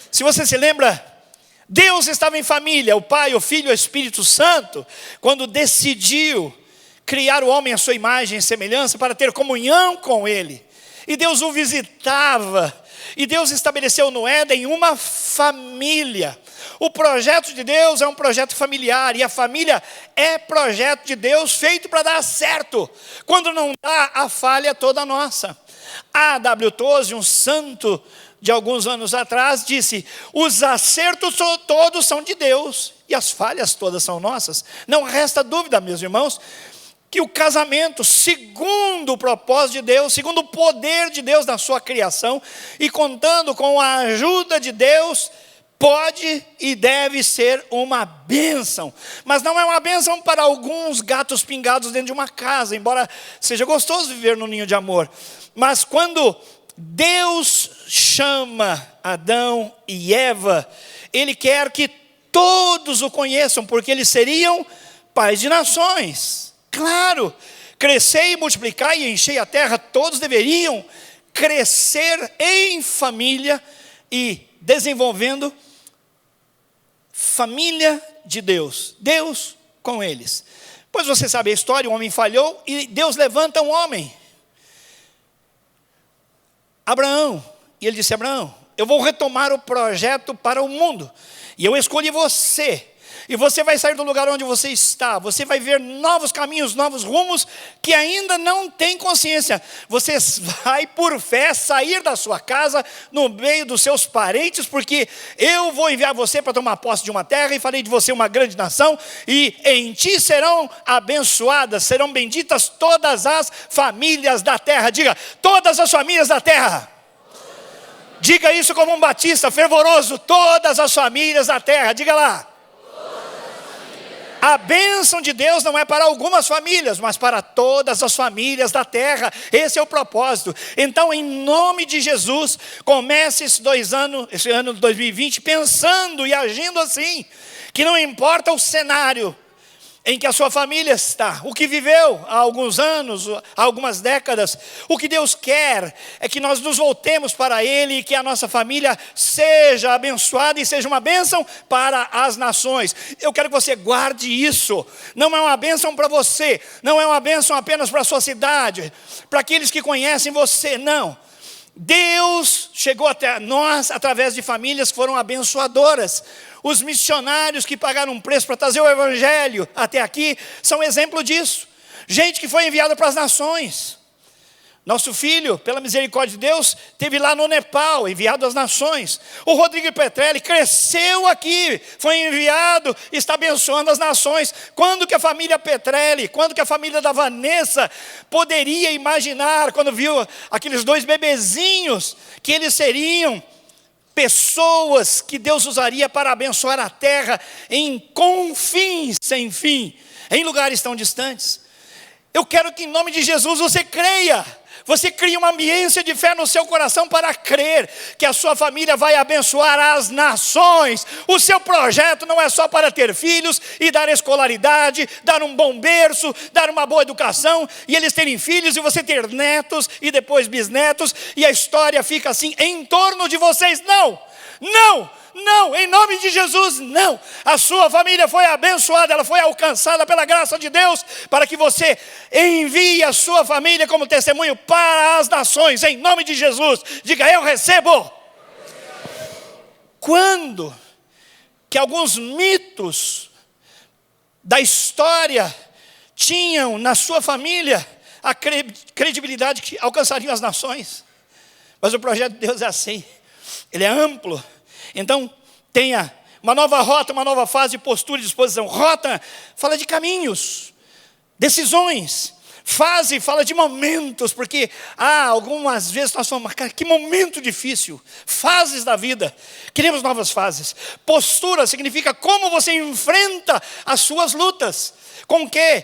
Speaker 7: Se você se lembra, Deus estava em família, o Pai, o Filho e o Espírito Santo, quando decidiu criar o homem à sua imagem e semelhança para ter comunhão com Ele. E Deus o visitava. E Deus estabeleceu no Éden uma família. O projeto de Deus é um projeto familiar. E a família é projeto de Deus feito para dar certo. Quando não dá, a falha é toda nossa. A.W. Tozer, um santo de alguns anos atrás, disse: os acertos todos são de Deus e as falhas todas são nossas. Não resta dúvida, meus irmãos, que o casamento, segundo o propósito de Deus, segundo o poder de Deus na sua criação, e contando com a ajuda de Deus, pode e deve ser uma bênção. Mas não é uma bênção para alguns gatos pingados dentro de uma casa, embora seja gostoso viver no ninho de amor. Mas quando Deus chama Adão e Eva, Ele quer que todos o conheçam, porque eles seriam pais de nações. Claro, crescer e multiplicar e encher a terra, todos deveriam crescer em família e desenvolvendo família de Deus, Deus com eles. Pois você sabe a história, o homem falhou e Deus levanta um homem, Abraão, e ele disse: Abraão, eu vou retomar o projeto para o mundo, e eu escolhi você. E você vai sair do lugar onde você está. Você vai ver novos caminhos, novos rumos que ainda não tem consciência. Você vai, por fé, sair da sua casa, no meio dos seus parentes, porque eu vou enviar você para tomar posse de uma terra e farei de você uma grande nação. E em ti serão abençoadas, serão benditas todas as famílias da terra. Diga: todas as famílias da terra. Diga isso como um batista fervoroso: todas as famílias da terra. Diga lá. A bênção de Deus não é para algumas famílias, mas para todas as famílias da terra. Esse é o propósito. Então, em nome de Jesus, comece esse ano de 2020 pensando e agindo assim, que não importa o cenário em que a sua família está, o que viveu há alguns anos, há algumas décadas, o que Deus quer é que nós nos voltemos para Ele e que a nossa família seja abençoada e seja uma bênção para as nações. Eu quero que você guarde isso. Não é uma bênção para você, não é uma bênção apenas para a sua cidade, para aqueles que conhecem você, não. Deus chegou até nós através de famílias que foram abençoadoras. Os missionários que pagaram um preço para trazer o evangelho até aqui são exemplo disso. Gente que foi enviada para as nações. Nosso filho, pela misericórdia de Deus, esteve lá no Nepal, enviado às nações. O Rodrigo Petrelli cresceu aqui, foi enviado, está abençoando as nações. Quando que a família Petrelli, quando que a família da Vanessa poderia imaginar, quando viu aqueles dois bebezinhos, que eles seriam pessoas que Deus usaria para abençoar a terra em confins sem fim, em lugares tão distantes? Eu quero que em nome de Jesus você creia. Você cria uma ambiência de fé no seu coração para crer que a sua família vai abençoar as nações. O seu projeto não é só para ter filhos e dar escolaridade, dar um bom berço, dar uma boa educação, e eles terem filhos e você ter netos e depois bisnetos, e a história fica assim em torno de vocês. Não, não. Não, em nome de Jesus, não. A sua família foi abençoada, ela foi alcançada pela graça de Deus, para que você envie a sua família como testemunho para as nações, em nome de Jesus. Diga: eu recebo. Quando que alguns mitos da história tinham na sua família a credibilidade que alcançariam as nações? Mas o projeto de Deus é assim, ele é amplo. Então, tenha uma nova rota, uma nova fase de postura e disposição. Rota fala de caminhos, decisões, Fase fala de momentos, porque algumas vezes nós falamos, cara, que momento difícil. Fases da vida, queremos novas fases. Postura significa como você enfrenta as suas lutas. Com que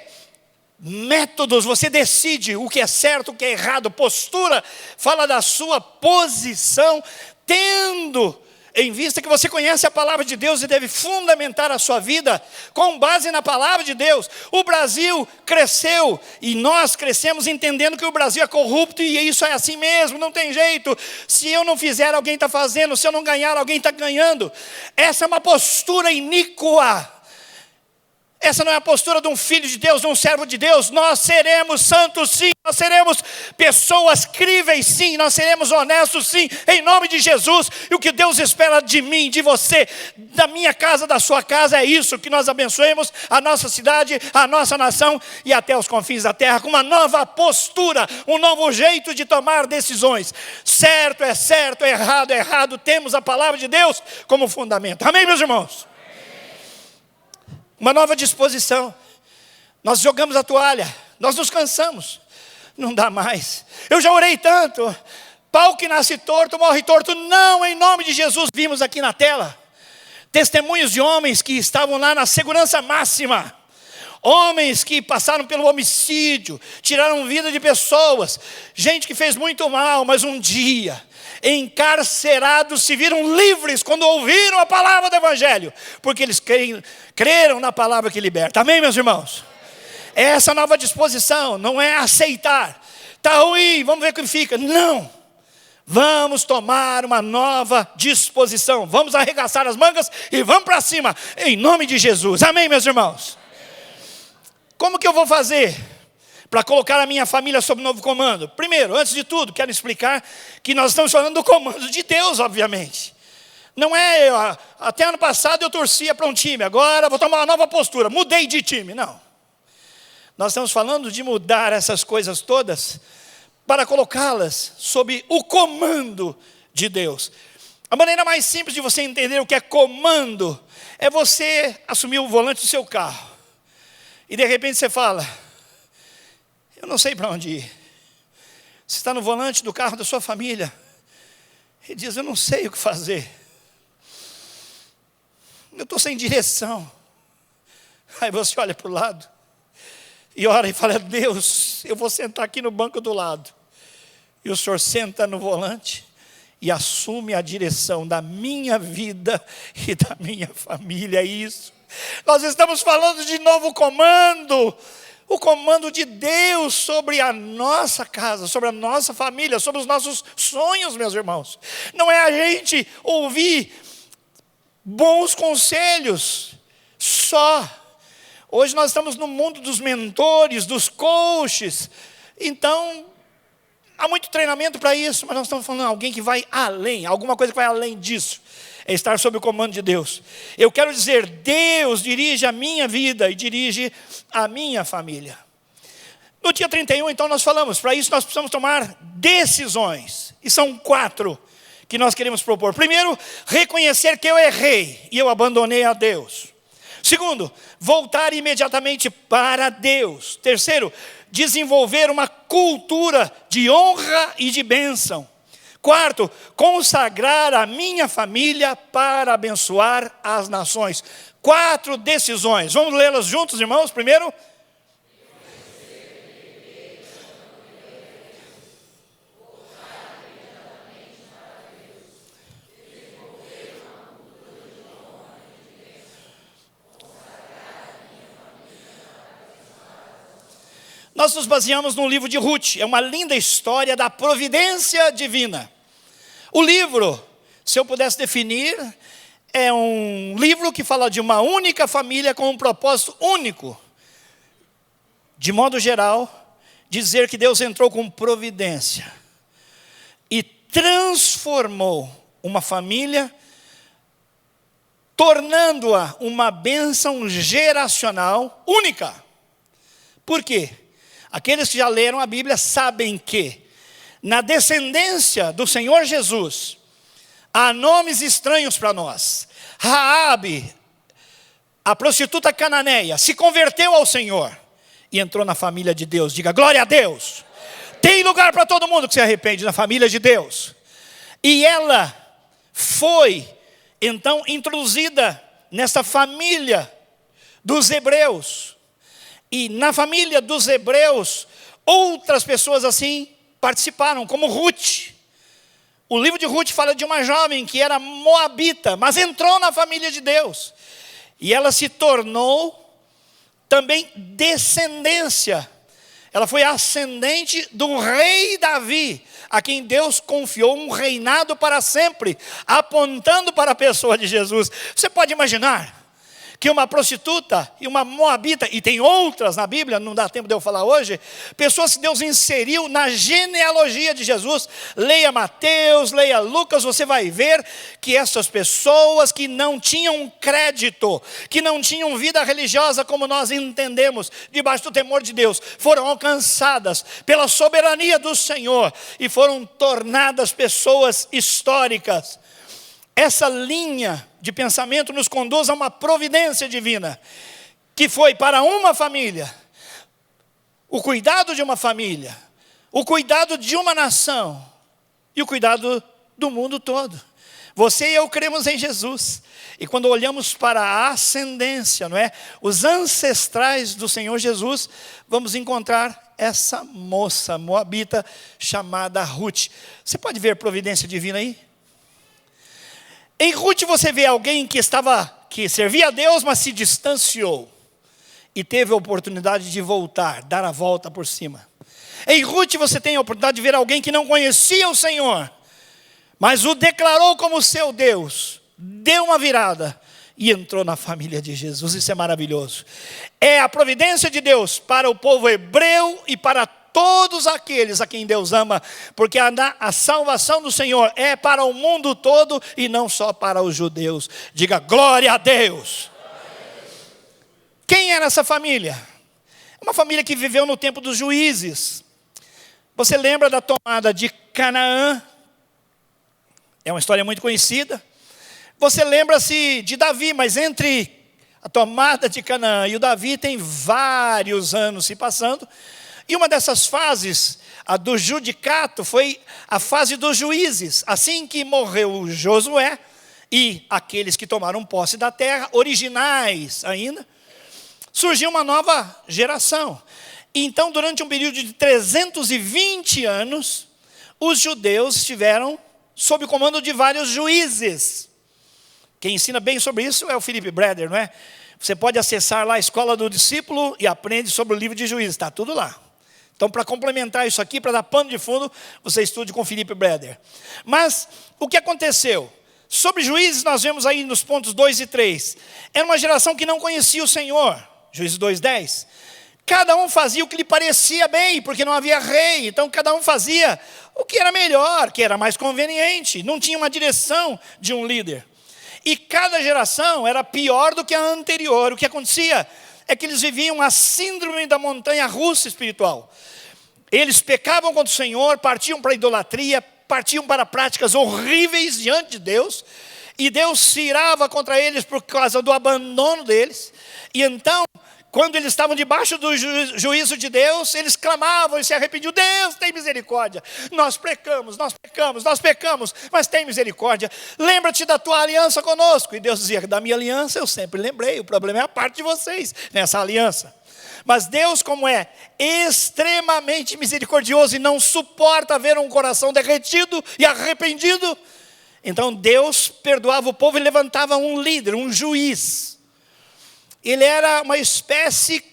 Speaker 7: métodos você decide o que é certo, o que é errado. Postura fala da sua posição, tendo em vista que você conhece a palavra de Deus e deve fundamentar a sua vida com base na palavra de Deus. O Brasil cresceu e nós crescemos entendendo que o Brasil é corrupto e isso é assim mesmo, não tem jeito. Se eu não fizer, alguém está fazendo. Se eu não ganhar, alguém está ganhando. Essa é uma postura iníqua. Essa não é a postura de um filho de Deus, de um servo de Deus. Nós seremos santos sim, nós seremos pessoas críveis sim, nós seremos honestos sim, em nome de Jesus. E o que Deus espera de mim, de você, da minha casa, da sua casa, é isso, que nós abençoemos a nossa cidade, a nossa nação e até os confins da terra, com uma nova postura, um novo jeito de tomar decisões. Certo, errado é errado, temos a palavra de Deus como fundamento. Amém, meus irmãos? Uma nova disposição. Nós jogamos a toalha, nós nos cansamos, não dá mais. Eu já orei tanto, pau que nasce torto, morre torto. Não, em nome de Jesus. Vimos aqui na tela testemunhos de homens que estavam lá na segurança máxima. Homens que passaram pelo homicídio, tiraram vida de pessoas, gente que fez muito mal, mas um dia, encarcerados, se viram livres quando ouviram a palavra do Evangelho, porque eles creram na palavra que liberta. Amém, meus irmãos? Essa nova disposição não é aceitar, está ruim, vamos ver o que fica. Não, vamos tomar uma nova disposição, vamos arregaçar as mangas e vamos para cima, em nome de Jesus. Amém, meus irmãos? Como que eu vou fazer para colocar a minha família sob novo comando? Primeiro, antes de tudo, quero explicar que nós estamos falando do comando de Deus, obviamente. Não é, até ano passado eu torcia para um time, agora vou tomar uma nova postura, mudei de time. Não. Nós estamos falando de mudar essas coisas todas para colocá-las sob o comando de Deus. A maneira mais simples de você entender o que é comando é você assumir o volante do seu carro. E de repente você fala, eu não sei para onde ir. Você está no volante do carro da sua família e diz, eu não sei o que fazer. Eu estou sem direção. Aí você olha para o lado e ora e fala, Deus, eu vou sentar aqui no banco do lado. E o Senhor senta no volante e assume a direção da minha vida e da minha família. É isso. Nós estamos falando de novo comando, o comando de Deus sobre a nossa casa, sobre a nossa família, sobre os nossos sonhos, meus irmãos. Não é a gente ouvir bons conselhos só. Hoje nós estamos no mundo dos mentores, dos coaches, então há muito treinamento para isso, mas nós estamos falando de alguém que vai além, alguma coisa que vai além disso. É estar sob o comando de Deus. Eu quero dizer, Deus dirige a minha vida e dirige a minha família. No dia 31, então, nós falamos, para isso nós precisamos tomar decisões. E são 4 que nós queremos propor. Primeiro, reconhecer que eu errei e eu abandonei a Deus. Segundo, voltar imediatamente para Deus. Terceiro, desenvolver uma cultura de honra e de bênção. Quarto, consagrar a minha família para abençoar as nações. 4 decisões. Vamos lê-las juntos, irmãos? Primeiro. Nós nos baseamos no livro de Ruth. É uma linda história da providência divina. O livro, se eu pudesse definir, é um livro que fala de uma única família com um propósito único. De modo geral, dizer que Deus entrou com providência e transformou uma família, tornando-a uma bênção geracional única. Por quê? Aqueles que já leram a Bíblia sabem que na descendência do Senhor Jesus, há nomes estranhos para nós. Raabe, a prostituta cananeia, se converteu ao Senhor. e entrou na família de Deus. Diga glória a Deus. Tem lugar para todo mundo que se arrepende na família de Deus. E ela foi então introduzida nessa família dos hebreus. E na família dos hebreus, outras pessoas assim participaram, como Ruth. O livro de Ruth fala de uma jovem que era moabita, mas entrou na família de Deus. E ela se tornou também descendência. Ela foi ascendente do rei Davi, a quem Deus confiou um reinado para sempre, apontando para a pessoa de Jesus. Você pode imaginar que uma prostituta e uma moabita, e tem outras na Bíblia, não dá tempo de eu falar hoje, pessoas que Deus inseriu na genealogia de Jesus. Leia Mateus, leia Lucas, você vai ver que essas pessoas que não tinham crédito, que não tinham vida religiosa como nós entendemos, debaixo do temor de Deus, foram alcançadas pela soberania do Senhor e foram tornadas pessoas históricas. Essa linha de pensamento nos conduz a uma providência divina, que foi para uma família, o cuidado de uma família, o cuidado de uma nação e o cuidado do mundo todo. Você e eu cremos em Jesus. E quando olhamos para a ascendência, não é? Os ancestrais do Senhor Jesus, vamos encontrar essa moça moabita chamada Ruth. Você pode ver providência divina aí? Em Ruth você vê alguém que servia a Deus, mas se distanciou e teve a oportunidade de voltar, dar a volta por cima. Em Ruth você tem a oportunidade de ver alguém que não conhecia o Senhor, mas o declarou como seu Deus, deu uma virada e entrou na família de Jesus. Isso é maravilhoso. É a providência de Deus para o povo hebreu e para todos aqueles a quem Deus ama, porque a salvação do Senhor é para o mundo todo e não só para os judeus. Diga glória a Deus. Quem era essa família? Uma família que viveu no tempo dos juízes. Você lembra da tomada de Canaã? É uma história muito conhecida. Você lembra-se de Davi, mas entre a tomada de Canaã e o Davi tem vários anos se passando. E uma dessas fases, a do judicato, foi a fase dos juízes. Assim que morreu Josué e aqueles que tomaram posse da terra, originais ainda, surgiu uma nova geração. Então, durante um período de 320 anos, os judeus estiveram sob o comando de vários juízes. Quem ensina bem sobre isso é o Philip Breder, não é? Você pode acessar lá a Escola do Discípulo e aprende sobre o livro de Juízes, está tudo lá. Então, para complementar isso aqui, para dar pano de fundo, você estude com Philip Breder. Mas, o que aconteceu? Sobre Juízes, nós vemos aí nos pontos 2 e 3. Era uma geração que não conhecia o Senhor. Juízes 2:10. Cada um fazia o que lhe parecia bem, porque não havia rei. Então, cada um fazia o que era melhor, que era mais conveniente. Não tinha uma direção de um líder. E cada geração era pior do que a anterior. O que acontecia é que eles viviam a síndrome da montanha russa espiritual. Eles pecavam contra o Senhor, partiam para a idolatria, partiam para práticas horríveis diante de Deus, e Deus se irava contra eles por causa do abandono deles. E então, quando eles estavam debaixo do juízo de Deus, eles clamavam e se arrependiam. Deus, tem misericórdia. Nós pecamos, mas tem misericórdia. Lembra-te da tua aliança conosco. E Deus dizia, da minha aliança eu sempre lembrei. O problema é a parte de vocês nessa aliança. Mas Deus, como é extremamente misericordioso e não suporta ver um coração derretido e arrependido, então Deus perdoava o povo e levantava um líder, um juiz. Ele era uma espécie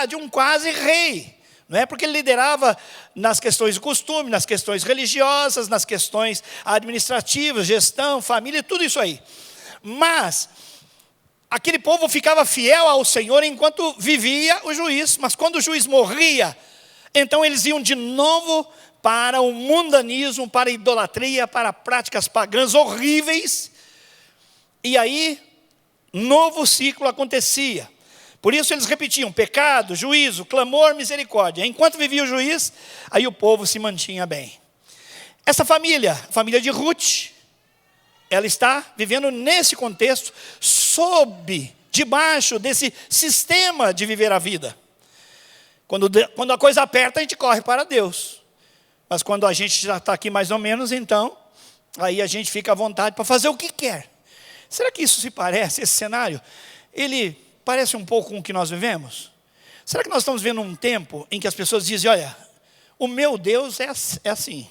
Speaker 7: de um quase rei, não é? Porque ele liderava nas questões de costume, nas questões religiosas, nas questões administrativas, gestão, família, tudo isso aí. Mas aquele povo ficava fiel ao Senhor enquanto vivia o juiz, mas quando o juiz morria, então eles iam de novo para o mundanismo, para a idolatria, para práticas pagãs horríveis. E aí novo ciclo acontecia. Por isso eles repetiam pecado, juízo, clamor, misericórdia. Enquanto vivia o juiz, aí o povo se mantinha bem. Essa família, a família de Ruth, ela está vivendo nesse contexto, debaixo desse sistema de viver a vida. Quando a coisa aperta, a gente corre para Deus. Mas quando a gente já está aqui mais ou menos, então, aí a gente fica à vontade para fazer o que quer. Será que isso se parece, esse cenário? Ele parece um pouco com o que nós vivemos? Será que nós estamos vivendo um tempo em que as pessoas dizem, olha, o meu Deus é assim.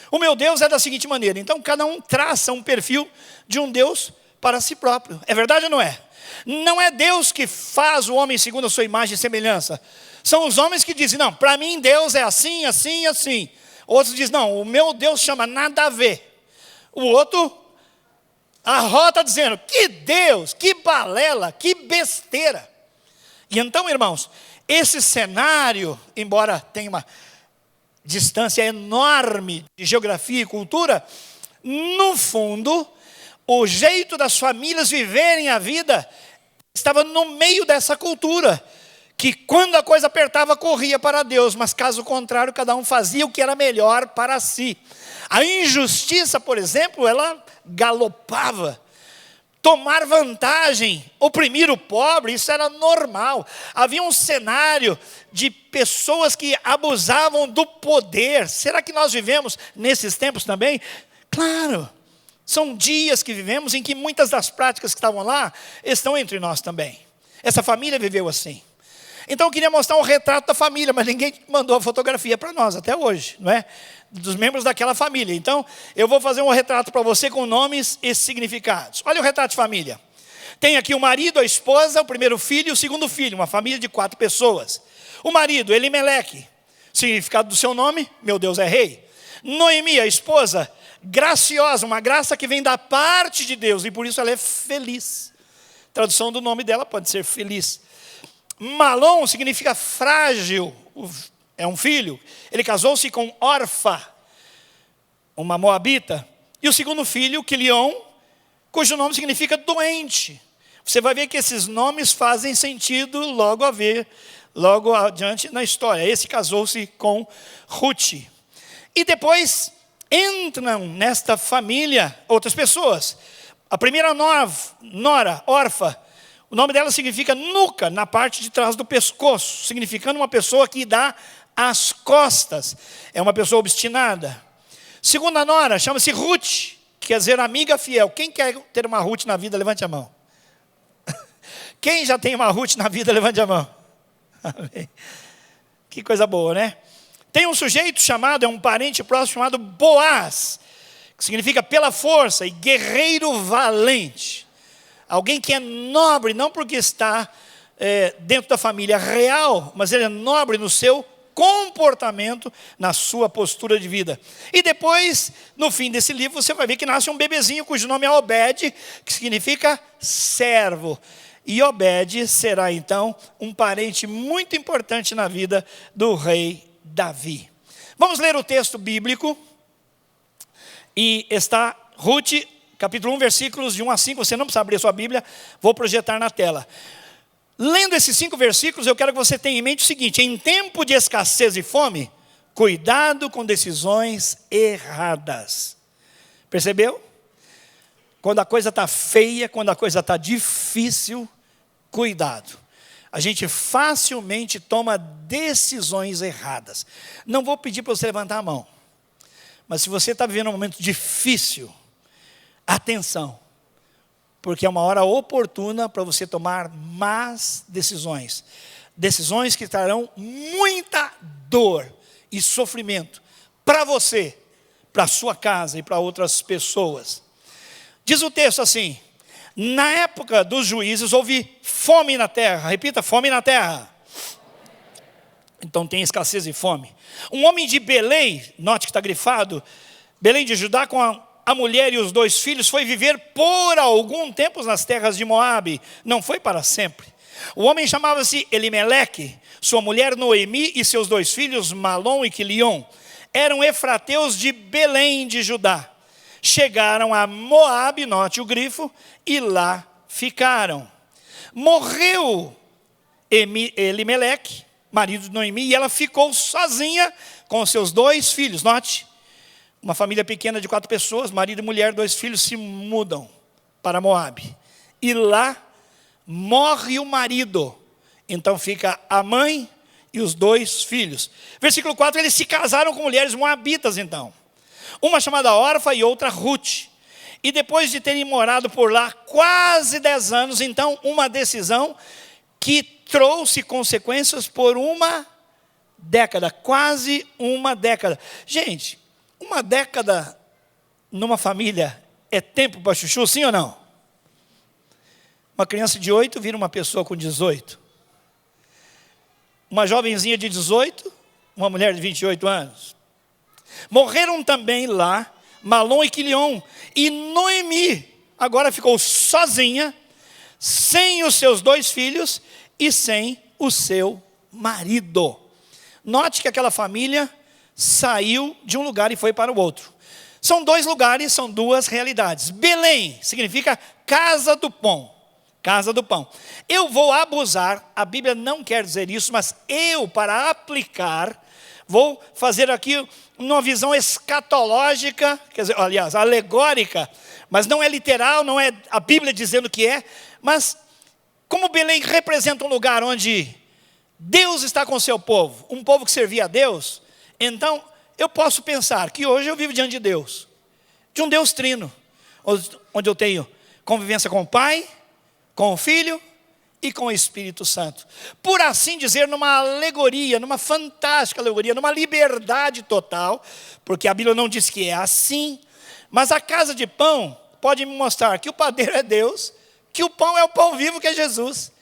Speaker 7: O meu Deus é da seguinte maneira. Então cada um traça um perfil de um Deus para si próprio. É verdade ou não é? Não é Deus que faz o homem segundo a sua imagem e semelhança. São os homens que dizem, não, para mim Deus é assim, assim, assim. Outros dizem, não, o meu Deus chama nada a ver. O outro arrota dizendo, que Deus, que balela, que besteira. E então, irmãos, esse cenário, embora tenha uma distância enorme de geografia e cultura, no fundo, o jeito das famílias viverem a vida estava no meio dessa cultura, que quando a coisa apertava, corria para Deus, mas caso contrário, cada um fazia o que era melhor para si. A injustiça, por exemplo, ela galopava. Tomar vantagem, oprimir o pobre, isso era normal. Havia um cenário de pessoas que abusavam do poder. Será que nós vivemos nesses tempos também? Claro, são dias que vivemos em que muitas das práticas que estavam lá estão entre nós também. Essa família viveu assim. Então eu queria mostrar um retrato da família, mas ninguém mandou a fotografia para nós até hoje, não é? Dos membros daquela família. Então eu vou fazer um retrato para você com nomes e significados. Olha o retrato de família. Tem aqui o marido, a esposa, o primeiro filho e o segundo filho, uma família de 4 pessoas. O marido, Elimeleque, significado do seu nome, meu Deus é rei. Noemi, a esposa, graciosa, uma graça que vem da parte de Deus e por isso ela é feliz. Tradução do nome dela pode ser feliz. Malom significa frágil, é um filho. Ele casou-se com Orfa, uma moabita. E o segundo filho, Quilion, cujo nome significa doente. Você vai ver que esses nomes fazem sentido logo adiante na história. Esse casou-se com Ruth. E depois entram nesta família outras pessoas. A primeira nora, Orfa, o nome dela significa nuca, na parte de trás do pescoço, significando uma pessoa que dá as costas. É uma pessoa obstinada. Segunda nora, chama-se Ruth, que quer dizer amiga fiel. Quem quer ter uma Ruth na vida, levante a mão. Quem já tem uma Ruth na vida, levante a mão. Amém. Que coisa boa, né? Tem um sujeito chamado, é um parente próximo chamado Boaz, que significa pela força e guerreiro valente. Alguém que é nobre, não porque está dentro da família real, mas ele é nobre no seu comportamento, na sua postura de vida. E depois, no fim desse livro, você vai ver que nasce um bebezinho cujo nome é Obed, que significa servo. E Obed será então um parente muito importante na vida do rei Davi. Vamos ler o texto bíblico. E está Ruth, capítulo 1, versículos de 1 a 5, você não precisa abrir a sua Bíblia, vou projetar na tela. Lendo esses 5 versículos, eu quero que você tenha em mente o seguinte: em tempo de escassez e fome, cuidado com decisões erradas. Percebeu? Quando a coisa está feia, quando a coisa está difícil, cuidado. A gente facilmente toma decisões erradas. Não vou pedir para você levantar a mão, mas se você está vivendo um momento difícil, atenção, porque é uma hora oportuna para você tomar más decisões. Decisões que trarão muita dor e sofrimento para você, para a sua casa e para outras pessoas. Diz o texto assim: na época dos juízes houve fome na terra. Repita, fome na terra. Então tem escassez e fome. Um homem de Belém, note que está grifado, Belém de Judá, com a mulher e os 2 filhos, foi viver por algum tempo nas terras de Moabe. Não foi para sempre. O homem chamava-se Elimeleque, sua mulher Noemi e seus 2 filhos, Malom e Quilion. Eram efrateus de Belém de Judá. Chegaram a Moabe, note o grifo, e lá ficaram. Morreu Elimeleque, marido de Noemi, e ela ficou sozinha com seus 2 filhos. Note, uma família pequena de 4 pessoas, marido e mulher, 2 filhos, se mudam para Moabe. E lá morre o marido. Então fica a mãe e os 2 filhos. Versículo 4, eles se casaram com mulheres moabitas então. Uma chamada Orfa e outra Ruth. E depois de terem morado por lá quase 10 anos, então uma decisão que trouxe consequências por uma década, quase uma década. Gente, uma década numa família é tempo para chuchu, sim ou não? Uma criança de 8 vira uma pessoa com 18. Uma jovenzinha de 18, uma mulher de 28 anos. Morreram também lá Malom e Quilion. E Noemi agora ficou sozinha, sem os seus 2 filhos e sem o seu marido. Note que aquela família saiu de um lugar e foi para o outro. São 2 lugares, são 2 realidades. Belém significa casa do pão. Casa do pão. Eu vou abusar, a Bíblia não quer dizer isso, mas eu, para aplicar, vou fazer aqui uma visão escatológica, quer dizer, aliás, alegórica, mas não é literal, não é a Bíblia dizendo que é, mas como Belém representa um lugar onde Deus está com o seu povo, um povo que servia a Deus, então eu posso pensar que hoje eu vivo diante de Deus, de um Deus trino, onde eu tenho convivência com o Pai, com o Filho e com o Espírito Santo. Por assim dizer, numa alegoria, numa fantástica alegoria, numa liberdade total, porque a Bíblia não diz que é assim, mas a casa de pão pode me mostrar que o padeiro é Deus, que o pão é o pão vivo que é Jesus,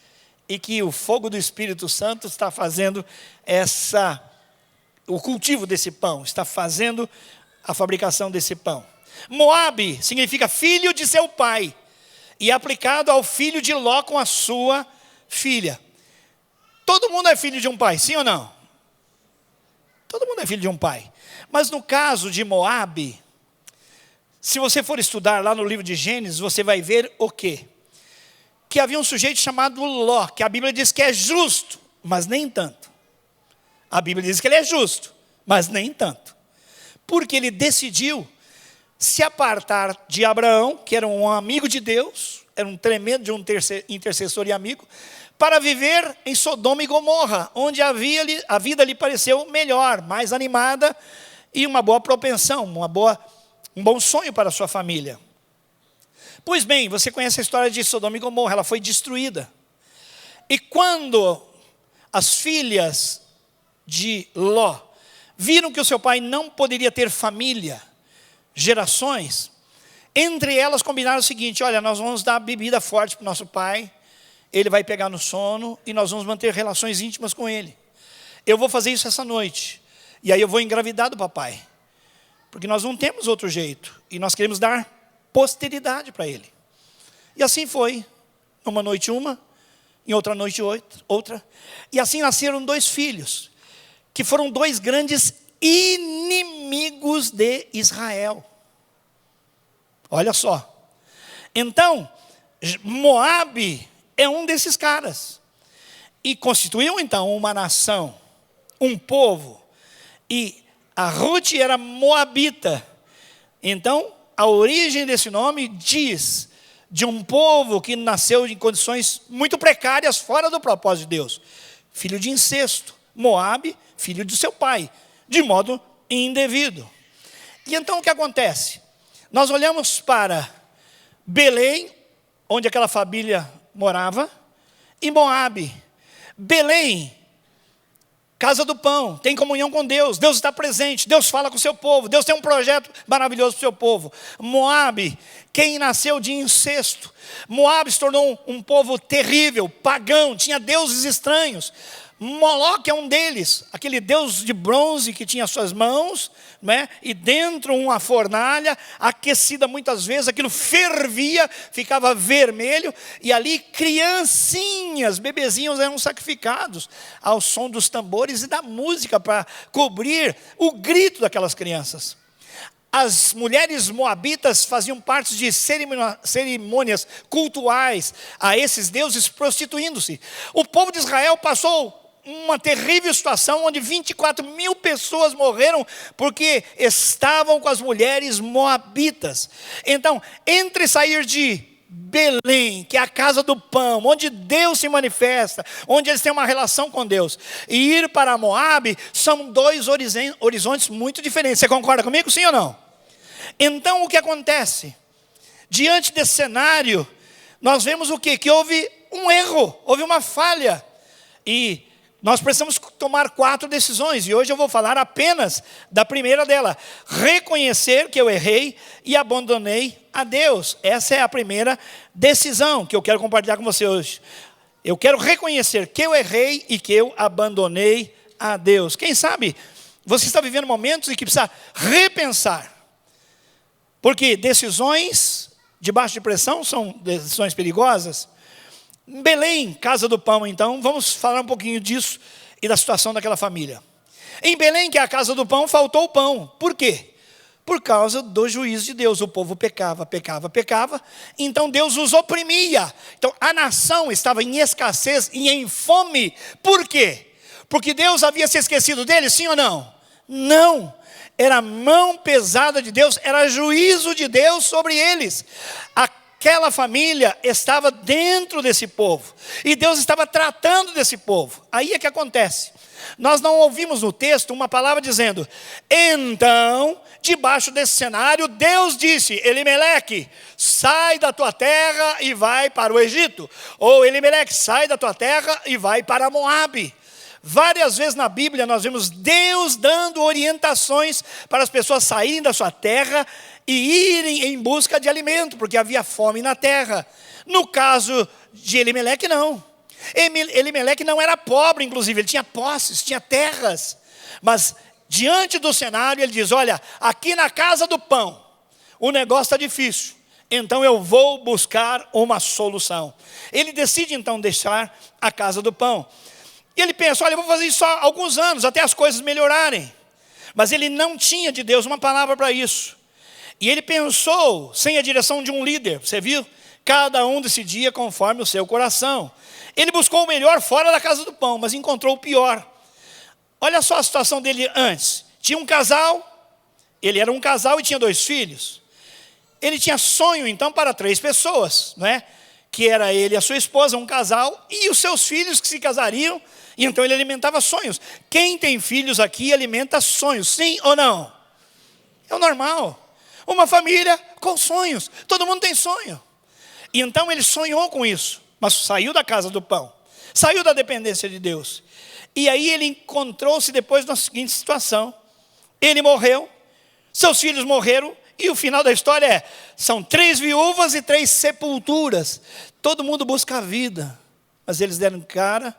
Speaker 7: e que o fogo do Espírito Santo está fazendo o cultivo desse pão, está fazendo a fabricação desse pão. Moabe significa filho de seu pai, e aplicado ao filho de Ló com a sua filha. Todo mundo é filho de um pai, sim ou não? Todo mundo é filho de um pai. Mas no caso de Moabe, se você for estudar lá no livro de Gênesis, você vai ver o quê? Que havia um sujeito chamado Ló, que a Bíblia diz que é justo, mas nem tanto. A Bíblia diz que ele é justo, mas nem tanto. Porque ele decidiu se apartar de Abraão, que era um amigo de Deus, era um tremendo de um intercessor e amigo, para viver em Sodoma e Gomorra, onde a vida lhe pareceu melhor, mais animada e uma boa propensão, um bom sonho para a sua família. Pois bem, você conhece a história de Sodoma e Gomorra, ela foi destruída. E quando as filhas de Ló viram que o seu pai não poderia ter família, gerações, entre elas combinaram o seguinte: olha, nós vamos dar bebida forte para o nosso pai, ele vai pegar no sono e nós vamos manter relações íntimas com ele. Eu vou fazer isso essa noite, e aí eu vou engravidar do papai, porque nós não temos outro jeito, e nós queremos dar posteridade para ele. E assim foi, uma noite uma, em outra noite outra, e assim nasceram 2 filhos, que foram 2 grandes inimigos de Israel. Olha só. Então, Moabe é um desses caras. E constituiu então uma nação, um povo. E a Ruth era moabita. Então, a origem desse nome diz de um povo que nasceu em condições muito precárias, fora do propósito de Deus. Filho de incesto. Moabe, filho de seu pai, de modo indevido. E então o que acontece? Nós olhamos para Belém, onde aquela família morava, e Moabe. Belém, casa do pão, tem comunhão com Deus, Deus está presente, Deus fala com o seu povo, Deus tem um projeto maravilhoso para o seu povo. Moabe, quem nasceu de incesto. Moabe se tornou um povo terrível, pagão, tinha deuses estranhos. Moloque é um deles, aquele deus de bronze que tinha suas mãos, né? E dentro uma fornalha, aquecida muitas vezes, aquilo fervia, ficava vermelho, e ali criancinhas, bebezinhos eram sacrificados ao som dos tambores e da música para cobrir o grito daquelas crianças. As mulheres moabitas faziam parte de cerimônias cultuais a esses deuses, prostituindo-se. O povo de Israel passou uma terrível situação onde 24 mil pessoas morreram porque estavam com as mulheres moabitas. Então, entre sair de Belém, que é a casa do pão, onde Deus se manifesta, onde eles têm uma relação com Deus, e ir para Moabe, são dois horizontes muito diferentes. Você concorda comigo, sim ou não? Então o que acontece? Diante desse cenário, nós vemos o quê? Que houve um erro, houve uma falha, e nós precisamos tomar 4 decisões, e hoje eu vou falar apenas da primeira dela: reconhecer que eu errei e abandonei a Deus. Essa é a primeira decisão que eu quero compartilhar com você hoje. Eu quero reconhecer que eu errei e que eu abandonei a Deus. Quem sabe você está vivendo momentos em que precisa repensar, porque decisões debaixo de pressão são decisões perigosas. Belém, casa do pão, então, vamos falar um pouquinho disso e da situação daquela família. Em Belém, que é a casa do pão, faltou o pão. Por quê? Por causa do juízo de Deus. O povo pecava, então Deus os oprimia. Então a nação estava em escassez e em fome. Por quê? Porque Deus havia se esquecido deles, sim ou não? Não. Era a mão pesada de Deus, era juízo de Deus sobre eles. Aquela família estava dentro desse povo, e Deus estava tratando desse povo. Aí é que acontece, nós não ouvimos no texto uma palavra dizendo: então, debaixo desse cenário, Deus disse: Elimeleque, sai da tua terra e vai para o Egito. Ou Elimeleque, sai da tua terra e vai para Moabe. Várias vezes na Bíblia nós vemos Deus dando orientações para as pessoas saírem da sua terra e irem em busca de alimento, porque havia fome na terra. No caso de Elimeleque, não. Elimeleque não era pobre, inclusive, ele tinha posses, tinha terras. Mas diante do cenário ele diz: olha, aqui na casa do pão o negócio está difícil, então eu vou buscar uma solução. Ele decide então deixar a casa do pão. E ele pensa: olha, eu vou fazer isso só alguns anos, até as coisas melhorarem. Mas ele não tinha de Deus uma palavra para isso. E ele pensou sem a direção de um líder, você viu? Cada um decidia conforme o seu coração. Ele buscou o melhor fora da casa do pão, mas encontrou o pior. Olha só a situação dele antes. Tinha um casal, ele era um casal e tinha 2 filhos. Ele tinha sonho então para 3 pessoas, não é? Que era ele e a sua esposa, um casal, e os seus filhos que se casariam, e então ele alimentava sonhos. Quem tem filhos aqui alimenta sonhos, sim ou não? É o normal. Uma família com sonhos, todo mundo tem sonho. E então ele sonhou com isso, mas saiu da casa do pão, saiu da dependência de Deus. E aí ele encontrou-se depois na seguinte situação: ele morreu, seus filhos morreram, e o final da história é: são 3 viúvas e 3 sepulturas. Todo mundo busca a vida, mas eles deram cara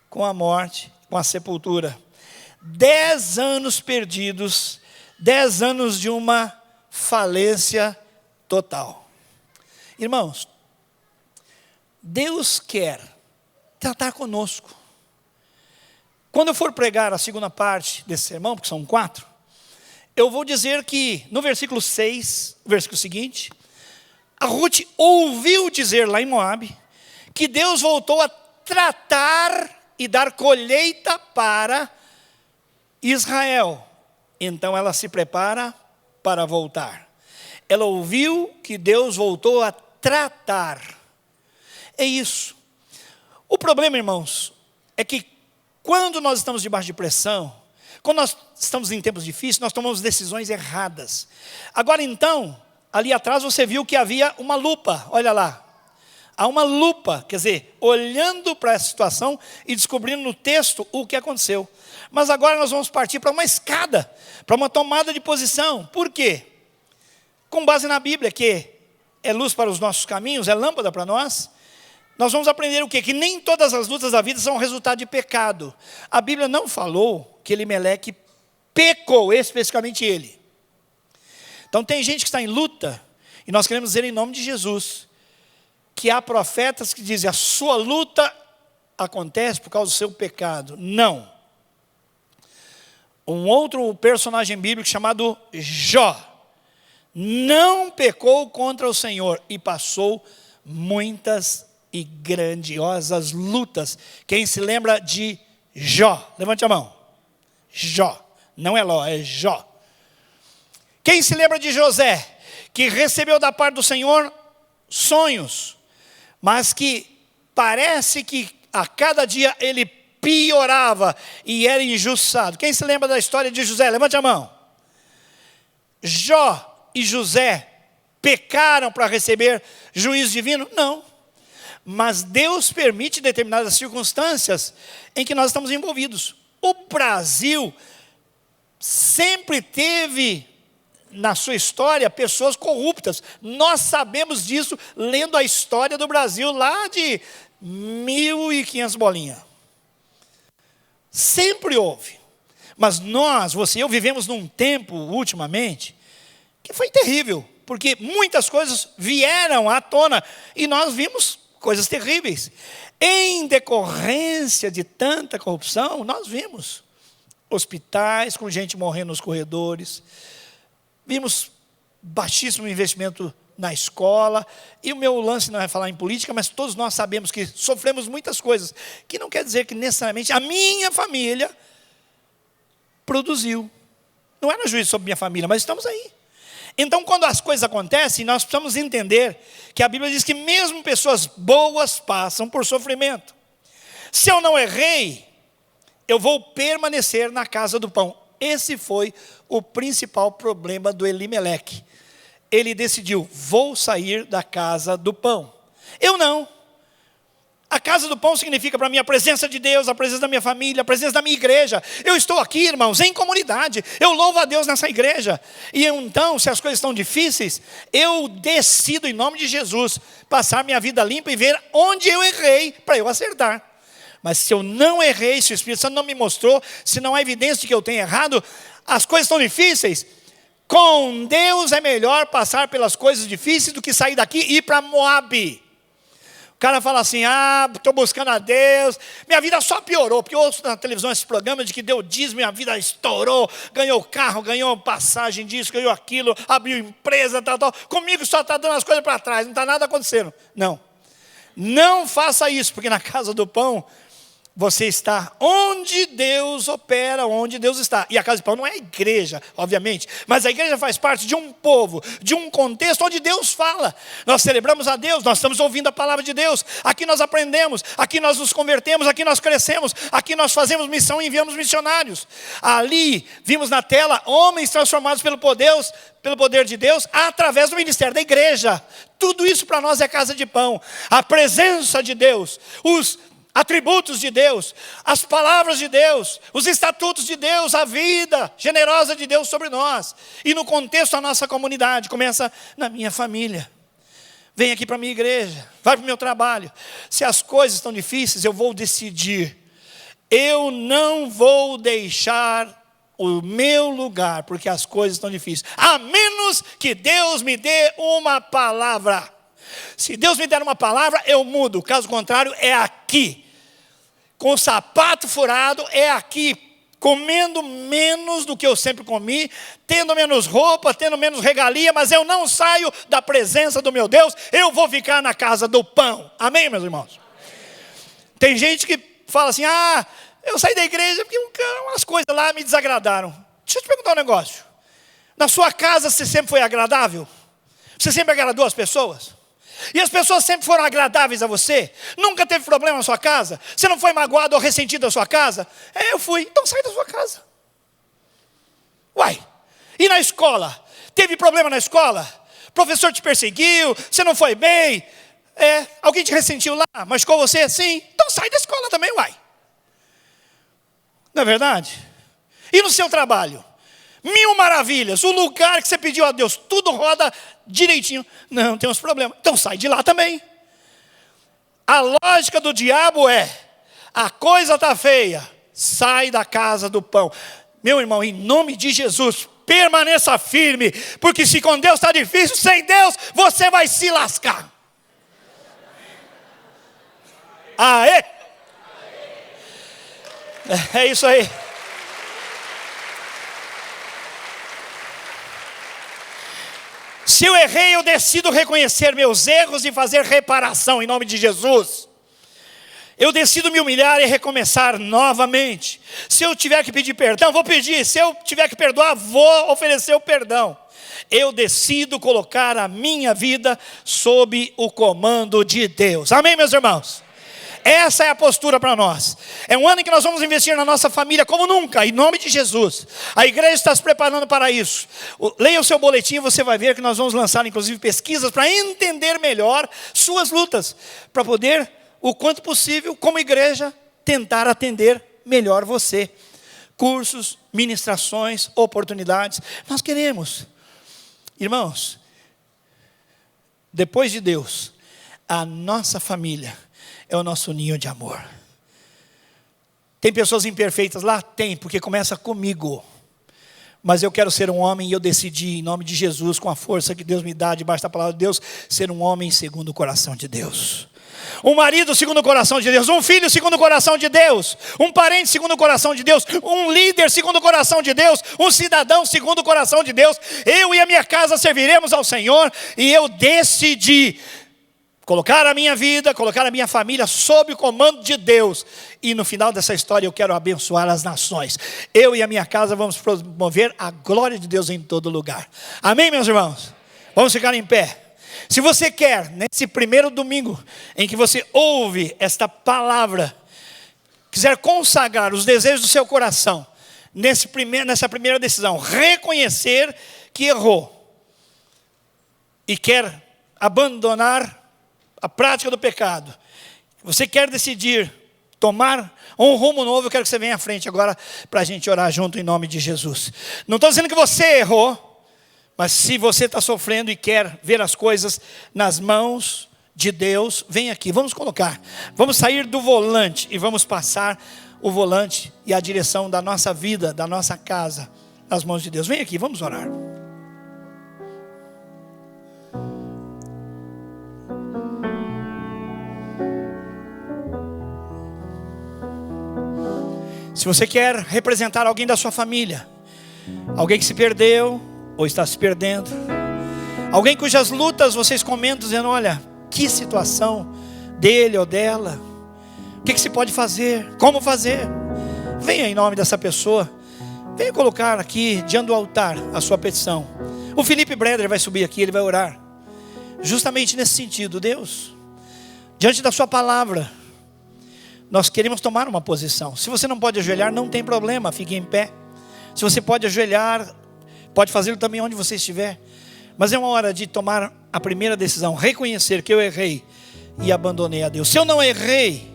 Speaker 7: com a morte, com a sepultura. 10 anos perdidos, 10 anos de uma falência total. Irmãos, Deus quer tratar conosco. Quando eu for pregar a segunda parte desse sermão, porque são 4, eu vou dizer que no versículo 6, o versículo seguinte, a Ruth ouviu dizer lá em Moabe que Deus voltou a tratar e dar colheita para Israel. Então ela se prepara para voltar. Ela ouviu que Deus voltou a tratar. É isso. O problema, irmãos, é que quando nós estamos debaixo de pressão, quando nós estamos em tempos difíceis, nós tomamos decisões erradas. Agora então, ali atrás você viu que havia uma lupa, olha lá. Há uma lupa, quer dizer, olhando para essa situação e descobrindo no texto o que aconteceu. Mas agora nós vamos partir para uma escada, para uma tomada de posição. Por quê? Com base na Bíblia, que é luz para os nossos caminhos, é lâmpada para nós, nós vamos aprender o quê? Que nem todas as lutas da vida são resultado de pecado. A Bíblia não falou que Elimeleque pecou, especificamente ele. Então tem gente que está em luta, e nós queremos dizer em nome de Jesus, que há profetas que dizem: a sua luta acontece por causa do seu pecado. Não. Um outro personagem bíblico chamado Jó não pecou contra o Senhor e passou muitas e grandiosas lutas. Quem se lembra de Jó? Levante a mão. Jó, não é Ló, é Jó. Quem se lembra de José, que recebeu da parte do Senhor sonhos, mas que parece que a cada dia ele piorava e era injustiçado. Quem se lembra da história de José? Levante a mão. Jó e José pecaram para receber juízo divino? Não. Mas Deus permite determinadas circunstâncias em que nós estamos envolvidos. O Brasil sempre teve na sua história pessoas corruptas. Nós sabemos disso lendo a história do Brasil lá de 1500 bolinha. Sempre houve. Mas nós, você e eu, vivemos num tempo ultimamente que foi terrível, porque muitas coisas vieram à tona e nós vimos coisas terríveis. Em decorrência de tanta corrupção, nós vimos hospitais com gente morrendo nos corredores, vimos baixíssimo investimento na escola, e o meu lance não é falar em política, mas todos nós sabemos que sofremos muitas coisas, que não quer dizer que necessariamente a minha família produziu. Não era juízo sobre minha família, mas estamos aí. Então, quando as coisas acontecem, nós precisamos entender que a Bíblia diz que mesmo pessoas boas passam por sofrimento. Se eu não errei, eu vou permanecer na casa do pão. Esse foi o principal problema do Elimeleque. Ele decidiu, vou sair da casa do pão. Eu não. A casa do pão significa para mim a presença de Deus, a presença da minha família, a presença da minha igreja. Eu estou aqui, irmãos, em comunidade. Eu louvo a Deus nessa igreja. E então, se as coisas estão difíceis, eu decido, em nome de Jesus, passar minha vida limpa e ver onde eu errei para eu acertar. Mas se eu não errei, se o Espírito Santo não me mostrou, se não há evidência de que eu tenha errado, as coisas estão difíceis. Com Deus é melhor passar pelas coisas difíceis do que sair daqui e ir para Moabe. O cara fala assim, estou buscando a Deus, minha vida só piorou, porque eu ouço na televisão esse programa de que deu dízimo, minha vida estourou, ganhou carro, ganhou passagem disso, ganhou aquilo, abriu empresa, tal. Comigo só está dando as coisas para trás, não está nada acontecendo. Não faça isso, porque na casa do pão, você está onde Deus opera, onde Deus está. E a casa de pão não é a igreja, obviamente, mas a igreja faz parte de um povo, de um contexto onde Deus fala. Nós celebramos a Deus, nós estamos ouvindo a palavra de Deus. Aqui nós aprendemos, aqui nós nos convertemos, aqui nós crescemos, aqui nós fazemos missão e enviamos missionários. Ali, vimos na tela, homens transformados pelo poder de Deus, através do ministério da igreja. Tudo isso para nós é casa de pão. A presença de Deus, os atributos de Deus, as palavras de Deus, os estatutos de Deus, a vida generosa de Deus sobre nós. E no contexto da nossa comunidade, começa na minha família. Vem aqui para a minha igreja, vai para o meu trabalho. Se as coisas estão difíceis, eu vou decidir. Eu não vou deixar o meu lugar, porque as coisas estão difíceis. A menos que Deus me dê uma palavra. Se Deus me der uma palavra, eu mudo. Caso contrário, é aqui. Com o sapato furado, é aqui. Comendo menos do que eu sempre comi, tendo menos roupa, tendo menos regalia, mas eu não saio da presença do meu Deus. Eu vou ficar na casa do pão. Amém, meus irmãos? Tem gente que fala assim, eu saí da igreja porque umas coisas lá me desagradaram. Deixa eu te perguntar um negócio. Na sua casa você sempre foi agradável? Você sempre agradou as pessoas? E as pessoas sempre foram agradáveis a você? Nunca teve problema na sua casa? Você não foi magoado ou ressentido da sua casa? Eu fui. Então sai da sua casa. Uai. E na escola? Teve problema na escola? O professor te perseguiu? Você não foi bem? Alguém te ressentiu lá? Machucou você? Sim. Então sai da escola também, uai. Não é verdade? E no seu trabalho? 1000 maravilhas, o lugar que você pediu a Deus, tudo roda direitinho. Não, tem uns problemas. Então sai de lá também. A lógica do diabo é, a coisa está feia, sai da casa do pão. Meu irmão, em nome de Jesus, permaneça firme, porque se com Deus está difícil, sem Deus você vai se lascar. Aê! É isso aí. Se eu errei, eu decido reconhecer meus erros e fazer reparação em nome de Jesus. Eu decido me humilhar e recomeçar novamente. Se eu tiver que pedir perdão, vou pedir. Se eu tiver que perdoar, vou oferecer o perdão. Eu decido colocar a minha vida sob o comando de Deus. Amém, meus irmãos? Essa é a postura para nós. É um ano em que nós vamos investir na nossa família como nunca, em nome de Jesus. A igreja está se preparando para isso. Leia o seu boletim, você vai ver que nós vamos lançar inclusive pesquisas para entender melhor suas lutas, para poder, o quanto possível, como igreja, tentar atender melhor você. Cursos, ministrações, oportunidades. Nós queremos, irmãos, depois de Deus, a nossa família é o nosso ninho de amor. Tem pessoas imperfeitas lá? Tem, porque começa comigo. Mas eu quero ser um homem e eu decidi, em nome de Jesus, com a força que Deus me dá, debaixo da palavra de Deus, ser um homem segundo o coração de Deus. Um marido segundo o coração de Deus, um filho segundo o coração de Deus, um parente segundo o coração de Deus, um líder segundo o coração de Deus, um cidadão segundo o coração de Deus. Eu e a minha casa serviremos ao Senhor, e eu decidi colocar a minha vida, colocar a minha família sob o comando de Deus. E no final dessa história eu quero abençoar as nações. Eu e a minha casa vamos promover a glória de Deus em todo lugar. Amém, meus irmãos? Vamos ficar em pé. Se você quer, nesse primeiro domingo em que você ouve esta palavra, quiser consagrar os desejos do seu coração, nessa primeira decisão, reconhecer que errou e quer abandonar a prática do pecado, você quer decidir tomar um rumo novo, eu quero que você venha à frente agora para a gente orar junto em nome de Jesus. Não estou dizendo que você errou, mas se você está sofrendo e quer ver as coisas nas mãos de Deus, vem aqui, vamos colocar, vamos sair do volante e vamos passar o volante e a direção da nossa vida, da nossa casa, nas mãos de Deus. Vem aqui, vamos orar. Se você quer representar alguém da sua família, alguém que se perdeu ou está se perdendo, alguém cujas lutas vocês comentam dizendo, olha, que situação dele ou dela, o que se pode fazer, como fazer, venha em nome dessa pessoa, venha colocar aqui diante do altar a sua petição. O Felipe Breder vai subir aqui, ele vai orar justamente nesse sentido. Deus, diante da sua palavra, nós queremos tomar uma posição. Se você não pode ajoelhar, não tem problema, fique em pé. Se você pode ajoelhar, pode fazê-lo também onde você estiver. Mas é uma hora de tomar a primeira decisão, reconhecer que eu errei e abandonei a Deus. Se eu não errei,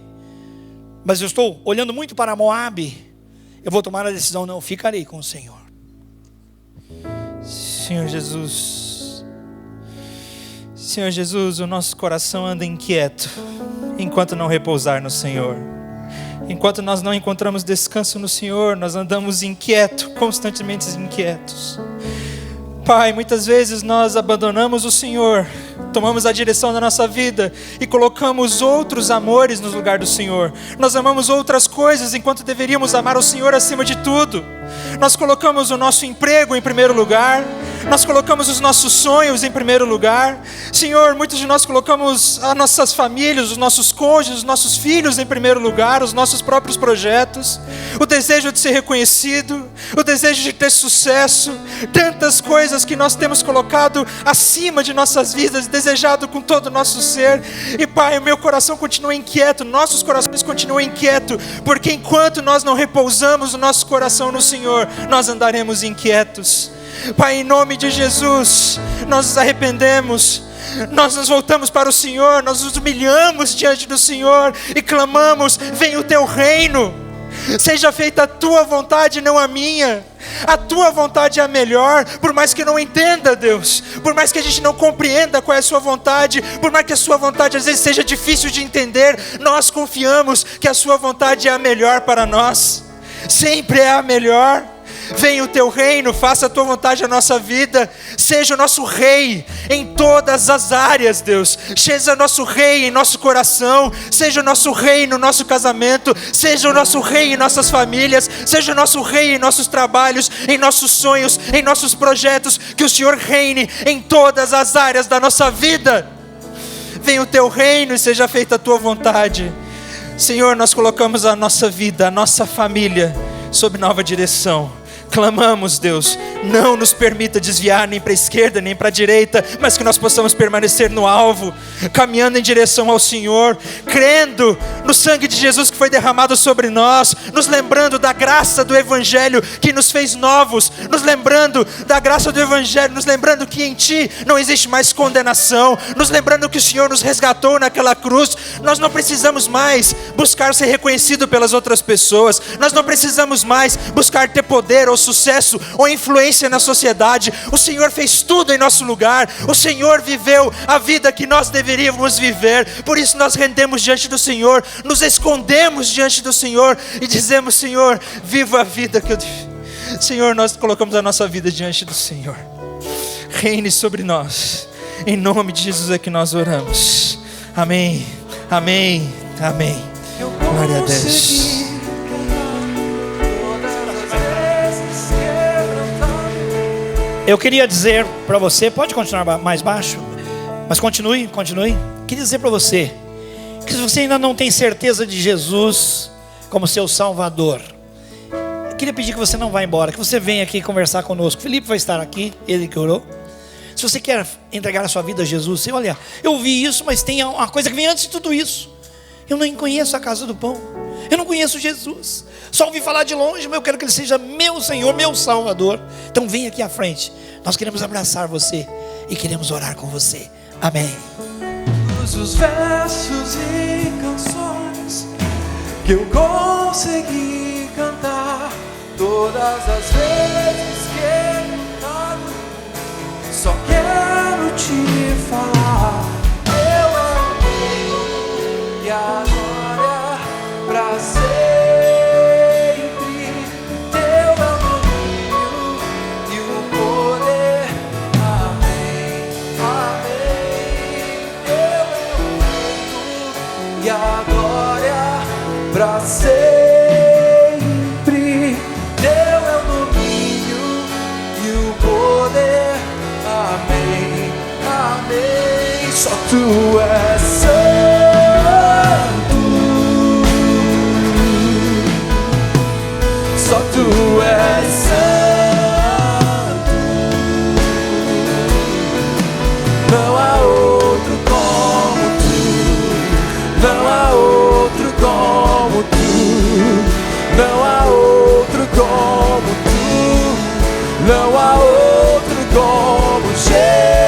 Speaker 7: mas eu estou olhando muito para Moabe, eu vou tomar a decisão, não, ficarei com o Senhor.
Speaker 8: Senhor Jesus, o nosso coração anda inquieto enquanto não repousar no Senhor. Enquanto nós não encontramos descanso no Senhor, nós andamos inquietos, constantemente inquietos. Pai, muitas vezes nós abandonamos o Senhor, tomamos a direção da nossa vida e colocamos outros amores no lugar do Senhor. Nós amamos outras coisas enquanto deveríamos amar o Senhor acima de tudo. Nós colocamos o nosso emprego em primeiro lugar, nós colocamos os nossos sonhos em primeiro lugar. Senhor, muitos de nós colocamos as nossas famílias, os nossos cônjuges, os nossos filhos em primeiro lugar, os nossos próprios projetos, o desejo de ser reconhecido, o desejo de ter sucesso, tantas coisas que nós temos colocado acima de nossas vidas, desejado com todo o nosso ser. E Pai, o meu coração continua inquieto, nossos corações continuam inquietos, porque enquanto nós não repousamos o nosso coração no Senhor, nós andaremos inquietos. Pai, em nome de Jesus, nós nos arrependemos, nós nos voltamos para o Senhor, nós nos humilhamos diante do Senhor e clamamos, venha o teu reino, seja feita a tua vontade, não a minha. A tua vontade é a melhor, por mais que eu não entenda, Deus, por mais que a gente não compreenda qual é a sua vontade, por mais que a sua vontade às vezes seja difícil de entender, nós confiamos que a sua vontade é a melhor para nós, sempre é a melhor. Venha o teu reino, faça a tua vontade na nossa vida, seja o nosso rei em todas as áreas, Deus, seja o nosso rei em nosso coração, seja o nosso rei no nosso casamento, seja o nosso rei em nossas famílias, seja o nosso rei em nossos trabalhos, em nossos sonhos, em nossos projetos, que o Senhor reine em todas as áreas da nossa vida. Venha o teu reino e seja feita a tua vontade. Senhor, nós colocamos a nossa vida, a nossa família sob nova direção. Clamamos, Deus, não nos permita desviar nem para a esquerda nem para a direita, mas que nós possamos permanecer no alvo, caminhando em direção ao Senhor, crendo no sangue de Jesus que foi derramado sobre nós, nos lembrando da graça do Evangelho que nos fez novos, nos lembrando da graça do Evangelho, nos lembrando que em Ti não existe mais condenação, nos lembrando que o Senhor nos resgatou naquela cruz. Nós não precisamos mais buscar ser reconhecido pelas outras pessoas, nós não precisamos mais buscar ter poder ou sucesso ou influência na sociedade. O Senhor fez tudo em nosso lugar, o Senhor viveu a vida que nós deveríamos viver. Por isso nós rendemos diante do Senhor, nos escondemos diante do Senhor e dizemos: Senhor, viva a vida que eu... Senhor, nós colocamos a nossa vida diante do Senhor. Reine sobre nós, em nome de Jesus é que nós oramos. Amém, amém, amém. Glória a Deus.
Speaker 7: Eu queria dizer para você, pode continuar mais baixo, mas continue. Queria dizer para você, que se você ainda não tem certeza de Jesus como seu Salvador, eu queria pedir que você não vá embora, que você venha aqui conversar conosco. Felipe vai estar aqui, ele que orou. Se você quer entregar a sua vida a Jesus, você, olha, eu ouvi isso, mas tem uma coisa que vem antes de tudo isso. Eu nem conheço a casa do pão, eu não conheço Jesus, só ouvi falar de longe, mas eu quero que Ele seja meu Senhor, meu Salvador. Então vem aqui à frente, nós queremos abraçar você e queremos orar com você. Amém.
Speaker 6: Todos os versos e canções que eu consegui cantar, todas as vezes que eu canto, só quero te falar. Eu amo e a glória pra sempre. Teu é o domínio e o poder. Amém, amém. Teu é o reino e a glória pra sempre. Teu é o domínio e o poder. Amém, amém. Só Tu és santo, só Tu és santo. Não há outro como Tu, não há outro como Tu, não há outro como Tu, não há outro como Jesus.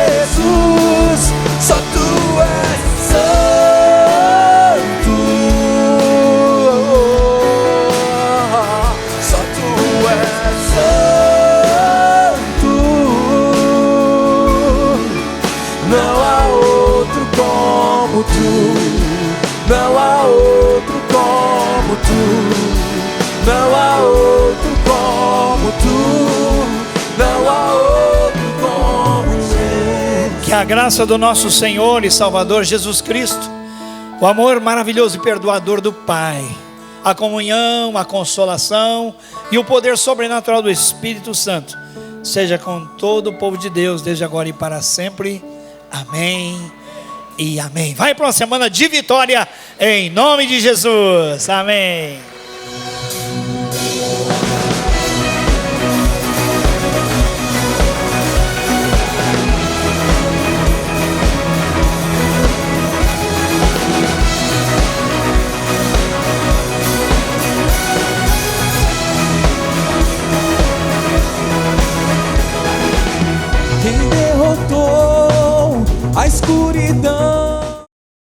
Speaker 6: Só Tu és santo, só Tu és santo. Não há outro como Tu, não há outro como Tu, não há outro como Tu, não há outro como Tu.
Speaker 7: Que a graça do nosso Senhor e Salvador Jesus Cristo, o amor maravilhoso e perdoador do Pai, a comunhão, a consolação e o poder sobrenatural do Espírito Santo seja com todo o povo de Deus, desde agora e para sempre. Amém e amém. Vai para uma semana de vitória em nome de Jesus. Amém.